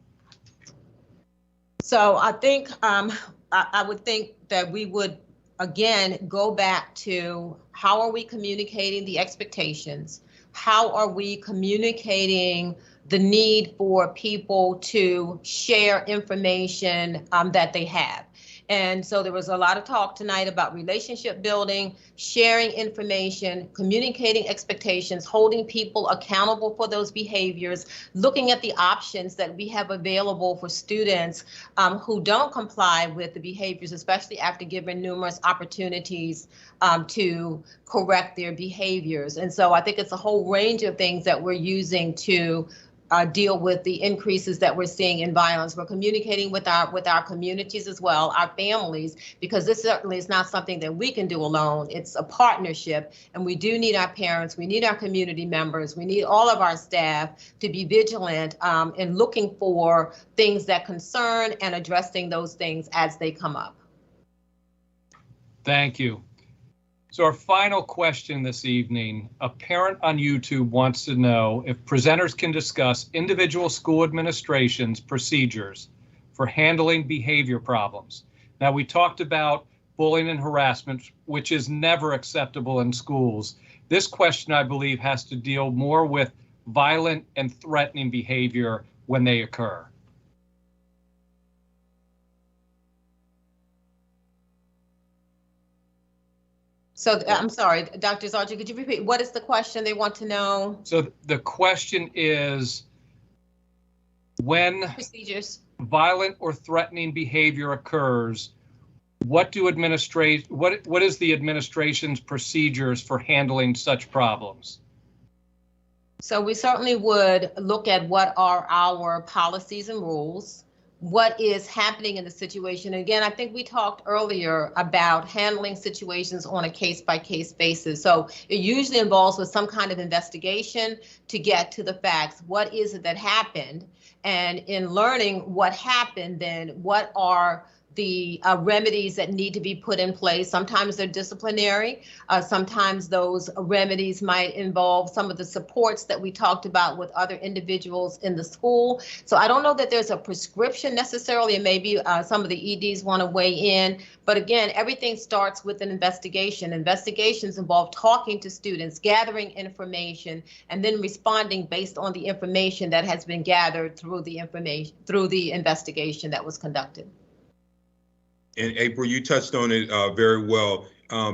Speaker 7: So I think I would think that we would, again, go back to how are we communicating the expectations? How are we communicating the need for people to share information that they have? And so there was a lot of talk tonight about relationship building, sharing information, communicating expectations, holding people accountable for those behaviors, looking at the options that we have available for students who don't comply with the behaviors, especially after given numerous opportunities to correct their behaviors. And so I think it's a whole range of things that we're using to deal with the increases that we're seeing in violence. We're communicating with our communities as well, our families, because this certainly is not something that we can do alone. It's a partnership, and we do need our parents, we need our community members, we need all of our staff to be vigilant in looking for things that concern and addressing those things as they come up.
Speaker 1: Thank you. So our final question this evening, a parent on YouTube wants to know if presenters can discuss individual school administration's procedures for handling behavior problems. Now, we talked about bullying and harassment, which is never acceptable in schools. This question, I believe, has to deal more with violent and threatening behavior when they occur.
Speaker 7: So I'm sorry, Dr. Zarchi, could you repeat? What is the question they want to know? So
Speaker 1: the question is, when
Speaker 7: procedures,
Speaker 1: violent or threatening behavior occurs, what is the administration's procedures for handling such problems?
Speaker 7: So we certainly would look at what are our policies and rules. What is happening in the situation. Again, I think we talked earlier about handling situations on a case-by-case basis. So it usually involves with some kind of investigation to get to the facts. What is it that happened? And in learning what happened, then what are the remedies that need to be put in place. Sometimes they're disciplinary. Sometimes those remedies might involve some of the supports that we talked about with other individuals in the school. So I don't know that there's a prescription necessarily, and maybe some of the EDs want to weigh in. But again, everything starts with an investigation. Investigations involve talking to students, gathering information, and then responding based on the information that has been gathered through the investigation that was conducted.
Speaker 5: And April, you touched on it very well,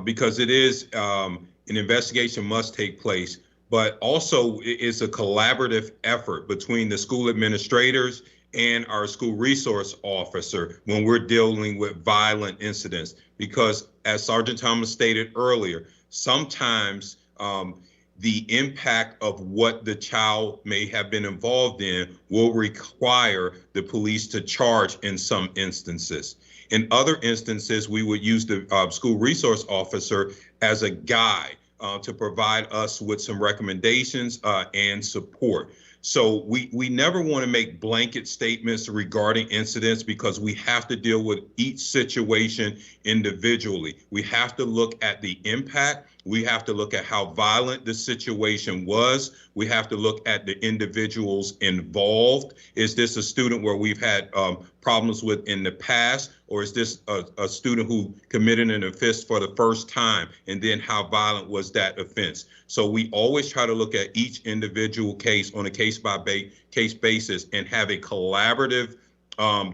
Speaker 5: because it is an investigation must take place, but also it's a collaborative effort between the school administrators and our school resource officer when we're dealing with violent incidents. Because as Sergeant Thomas stated earlier, sometimes the impact of what the child may have been involved in will require the police to charge in some instances. In other instances, we would use the school resource officer as a guide to provide us with some recommendations and support. So we never want to make blanket statements regarding incidents, because we have to deal with each situation individually. We have to look at the impact. We have to look at how violent the situation was. We have to look at the individuals involved. Is this a student where we've had problems with in the past, or is this a student who committed an offense for the first time? And then how violent was that offense? So we always try to look at each individual case on a case-by-case basis and have a collaborative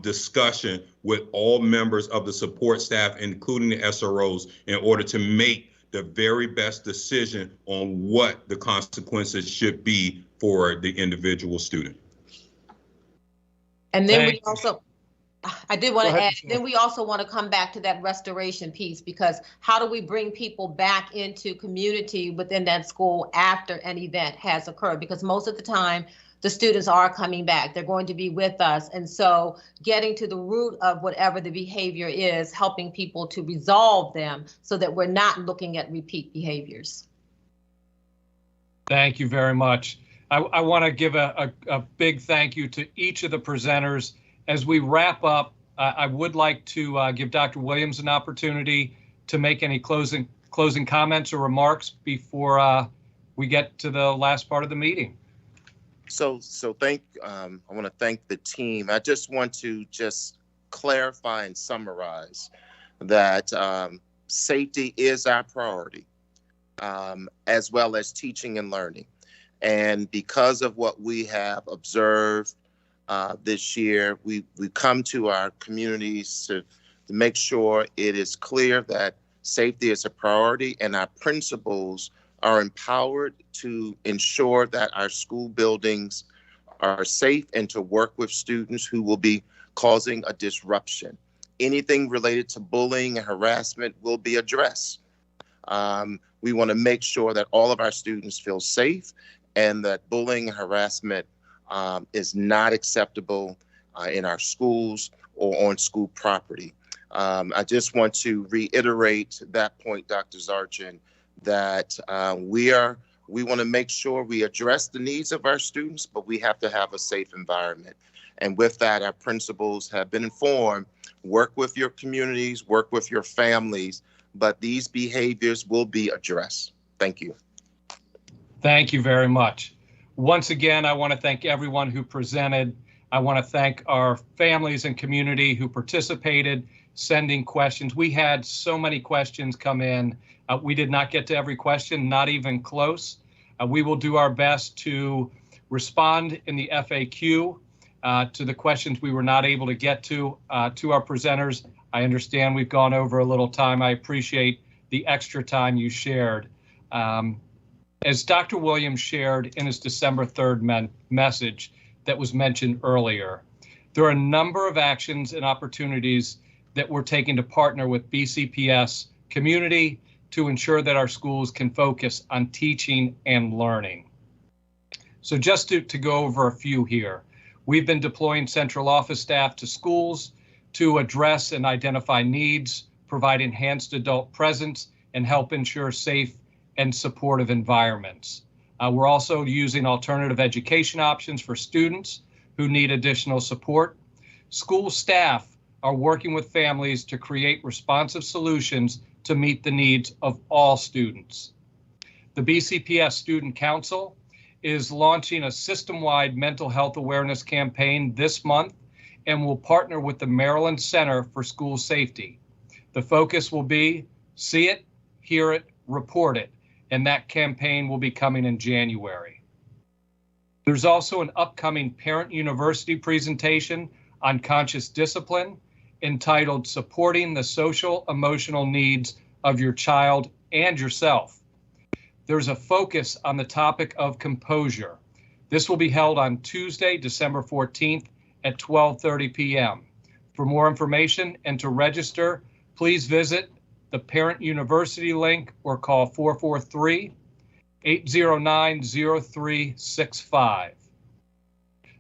Speaker 5: discussion with all members of the support staff, including the SROs, in order to make the very best decision on what the consequences should be for the individual student.
Speaker 7: And then we also, I did want to add, then we also want to come back to that restoration piece, because how do we bring people back into community within that school after an event has occurred? Because most of the time, the students are coming back. They're going to be with us. And so getting to the root of whatever the behavior is, helping people to resolve them so that we're not looking at repeat behaviors.
Speaker 1: Thank you very much. I want to give a big thank you to each of the presenters. As we wrap up, I would like to give Dr. Williams an opportunity to make any closing comments or remarks before we get to the last part of the meeting.
Speaker 2: So I want to thank the team. I just want to clarify and summarize that safety is our priority, as well as teaching and learning. And because of what we have observed this year, we come to our communities to make sure it is clear that safety is a priority, and our principals are empowered to ensure that our school buildings are safe and to work with students who will be causing a disruption. Anything related to bullying and harassment will be addressed. We want to make sure that all of our students feel safe and that bullying and harassment is not acceptable in our schools or on school property. I just want to reiterate that point, Dr. Zarchin, that we want to make sure we address the needs of our students, but we have to have a safe environment. And with that, our principals have been informed, work with your communities, work with your families, but these behaviors will be addressed. Thank you.
Speaker 1: Thank you very much. Once again, I want to thank everyone who presented. I want to thank our families and community who participated, sending questions. We had so many questions come in. We did not get to every question, not even close. We will do our best to respond in the FAQ to the questions we were not able to get to our presenters. I understand we've gone over a little time. I appreciate the extra time you shared. As Dr. Williams shared in his December 3rd message that was mentioned earlier, there are a number of actions and opportunities that we're taking to partner with BCPS community to ensure that our schools can focus on teaching and learning. So just to go over a few here, we've been deploying central office staff to schools to address and identify needs, provide enhanced adult presence, and help ensure safe and supportive environments. We're also using alternative education options for students who need additional support. School staff are working with families to create responsive solutions to meet the needs of all students. The BCPS Student Council is launching a system-wide mental health awareness campaign this month and will partner with the Maryland Center for School Safety. The focus will be see it, hear it, report it, and that campaign will be coming in January. There's also an upcoming Parent University presentation on conscious discipline entitled Supporting the Social Emotional Needs of Your Child and Yourself. There's a focus on the topic of composure. This will be held on Tuesday, December 14th at 12:30 p.m. For more information and to register, please visit the Parent University link or call 443-809-0365.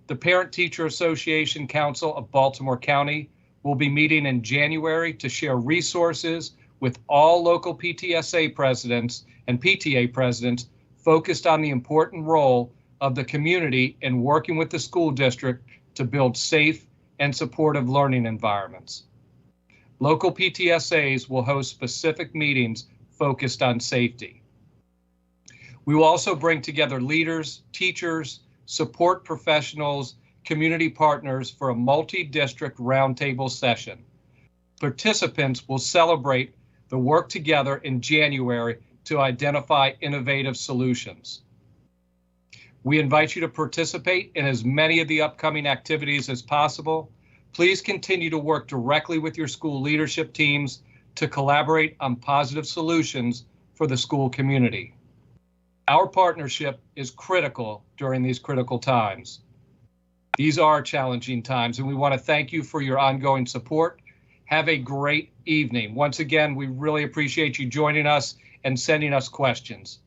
Speaker 1: The Parent Teacher Association Council of Baltimore County will be meeting in January to share resources with all local PTSA presidents and PTA presidents focused on the important role of the community in working with the school district to build safe and supportive learning environments. Local PTSAs will host specific meetings focused on safety. We will also bring together leaders, teachers, support professionals, community partners for a multi-district roundtable session. Participants will celebrate the work together in January to identify innovative solutions. We invite you to participate in as many of the upcoming activities as possible. Please continue to work directly with your school leadership teams to collaborate on positive solutions for the school community. Our partnership is critical during these critical times. These are challenging times, and we want to thank you for your ongoing support. Have a great evening. Once again, we really appreciate you joining us and sending us questions.